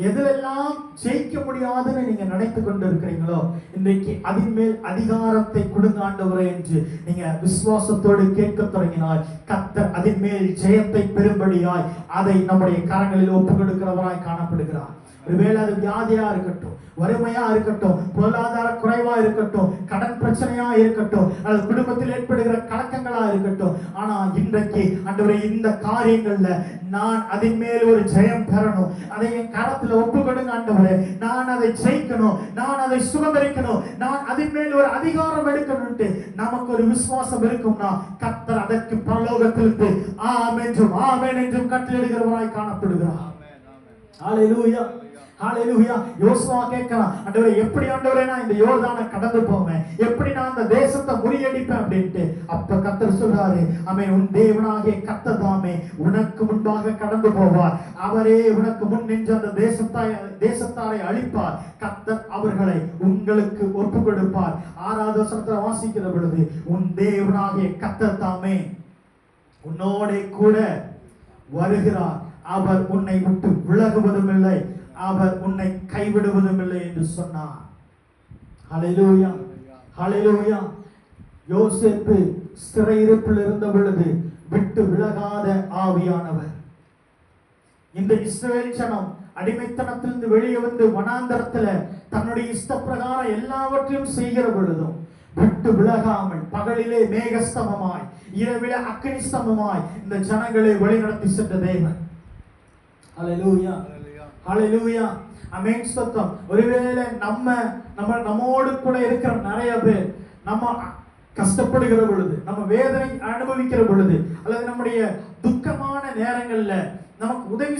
எதிலெல்லாம் ஜெயிக்க முடியாதுன்னு நீங்க நினைத்து கொண்டு இருக்கிறீங்களோ, இன்றைக்கு அதன் மேல் அதிகாரத்தை கொடுங்க ஆண்டவரே என்று நீங்க விசுவாசத்தோடு கேட்க தொடங்கினால் கர்த்தர் அதன் மேல் ஜெயத்தை பெறும்படியாய் அதை நம்முடைய கரங்களில் ஒப்பு கொடுக்கிறவராய் காணப்படுகிறார். ஒருவேளை அது வியாதியா இருக்கட்டும், வறுமையா இருக்கட்டும், பொருளாதார குறைவா இருக்கட்டும், கடன் பிரச்சனையா இருக்கட்டும், அல்லது குடும்பத்தில் ஏற்படுகிற கலக்கங்களா இருக்கட்டும், ஆனா இன்றைக்கு ஆண்டவரே இந்த காரியங்கள்ல நான் அதன் மேல் ஒரு ஜெயம் பெறணும், அதை என் கரத்துல ஒப்பு கொடுங்க ஆண்டவரே, நான் அதை ஜெயிக்கணும், நான் அதை சுதந்திரிக்கணும், நான் அதன் மேல் ஒரு அதிகாரம் எடுக்கணும்ட்டு நமக்கு ஒரு விசுவாசம் இருக்கும்னா கர்த்தர் அதற்கு பரலோகத்திலிருந்து ஆமென் என்றும் கட்டளையிடுகிறவராய் காணப்படுகிறார். ஹல்லேலூயா, ஹல்லேலூயா. யோசுவா கேட்கிறான், ஆண்டவரே எப்படி ஆண்டவரே நான் இந்த யோர்தானை கடந்து போவேன், எப்படி நான் அந்த தேசத்தை முறியடிப்பேன் அப்படின்ட்டு. அப்ப கர்த்தர் சொல்றாரு, ஆமென், உன் தேவனாகிய கர்த்தர் தாமே உனக்கு முன்பாக கடந்து போவார், அவரே உனக்கு முன் நின்று அந்த தேசத்தாரை அழிப்பார், கர்த்தர் அவர்களை உங்களுக்கு ஒப்பு கொடுப்பார். 6வது வசனத்துல வாசிக்கிற பொழுது, உன் தேவனாகிய கர்த்தர் தாமே உன்னோட கூட வருகிறார், அவர் உன்னை விட்டு விலகுவதும் இல்லை, அவர் உன்னை கைவிடுவதும் இல்லை என்று சொன்னார். ஹல்லேலூயா, ஹல்லேலூயா. யோசேப்பு சிறையிருப்பில் இருந்த பொழுது விட்டு விலகாத ஆவியானவர் இந்த இஸ்ரவேல் ஜனம் அடிமைத்தனத்திலிருந்து வெளியே வந்து வனாந்தரத்துல தன்னுடைய இஷ்ட பிரகாரம் எல்லாவற்றையும் செய்கிற பொழுதும் விட்டு விலகாமல் பகலிலே மேகஸ்தமமாய் இரவிலே அக்கினி ஸ்தம்பமாய் இந்த ஜனங்களை வழிநடத்தி சென்ற தேவன். ஹல்லேலூயா, ஹல்லேலூயா. ஆமென், ஸ்தோத்திரம். ஒருவேளை நம்மோடு கூட இருக்கிற நிறைய பேர் நம்ம கஷ்டப்படுகிற பொழுது, நம்ம வேதனை அனுபவிக்கிற பொழுது, அல்லது நம்முடைய துக்கமான நேரங்கள்ல நமக்கு உதவி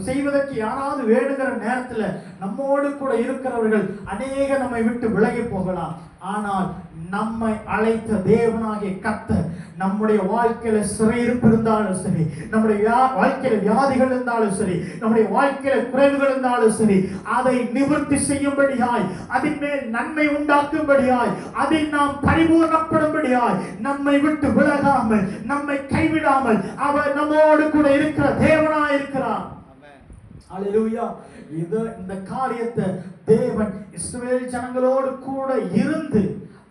செய்வதற்கு யாராவது வேணுங்கிற நேரத்துல நம்மோடு கூட இருக்கிறவர்கள் அநேக நம்மை விட்டு விலகி போகலாம். ஆனால் நம்மை அழைத்த தேவனாகிய கர்த்தர் நம்முடைய வாழ்க்கையில சிறையிருப்பு இருந்தாலும் சரி, நம்முடைய வாழ்க்கையில வியாதிகள் இருந்தாலும் சரி, நம்முடைய வாழ்க்கையில குறைவுகள் இருந்தாலும் சரி, அதை நிவர்த்தி செய்யும்படியாய், அதன் மேல் நன்மை உண்டாக்கும்படியாய், அதில் நாம் பரிபூர்ணப்படும்படியாய், நம்மை விட்டு விலகாமல், நம்மை கைவிடாமல் அவர் நம்மோடு கூட இருக்கிற தேவனாய் இருக்கிறார். ஹல்லேலூயா. இந்த காரியத்தை தேவன் இஸ்ரவேல் ஜனங்களோடு கூட இருந்து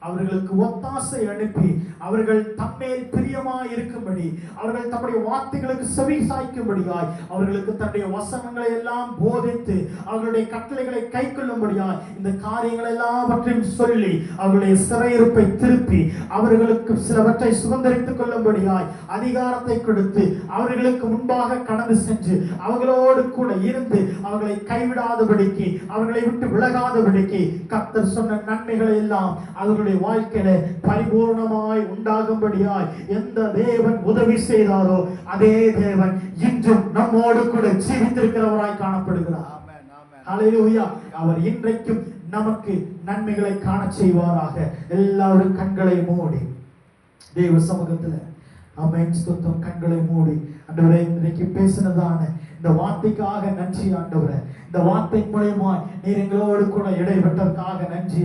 அவர்களுக்கு ஒத்தாசை அனுப்பி அவர்கள் தம்மேல் பிரியமாய் இருக்கும்படி, அவர்கள் தம்முடைய வார்த்தைகளுக்கு செவி சாய்க்கும்படியாய், அவர்களுக்கு தன்னுடைய வசனங்களை எல்லாம் போதித்து அவர்களுடைய கட்டளைகளை கை கொள்ளும்படியாய் இந்த காரியங்கள் எல்லாவற்றையும் சொல்லி அவர்களுடைய சிறையிருப்பை திருப்பி அவர்களுக்கு சிலவற்றை சுதந்திரித்துக் கொள்ளும்படியாய் அதிகாரத்தை கொடுத்து அவர்களுக்கு முன்பாக கடந்து சென்று அவர்களோடு கூட இருந்து அவர்களை கைவிடாதபடிக்கு, அவர்களை விட்டு விலகாதபடிக்கு கர்த்தர் சொன்ன நன்மைகளை எல்லாம் அவர்களுடைய வாழ்க்கையில பரிபூர்ணமாய் உண்டாகும்படியாய் எந்த தேவன் உதவி செய்தாரோ அதே தேவன் இன்றும் நம்மோடு கூட ஜீவித்திருக்கிறவராய் காணப்படுகிறார். ஹல்லேலூயா. அவர் இன்றைக்கும் நமக்கு நன்மைகளை காண செய்வாராக. எல்லாரும் கண்களை மூடி தேவ சமூகத்துல ஆமென் ஸ்தோத்திரம். கண்களை மூடி ஆண்டவரே, இன்றைக்கு பேசினதான இந்த வார்த்தைக்காக நன்றி ஆண்டவரே. இந்த வார்த்தை மூலமா நீர் எங்களோடு கூட இடைப்பட்டதற்காக நன்றி.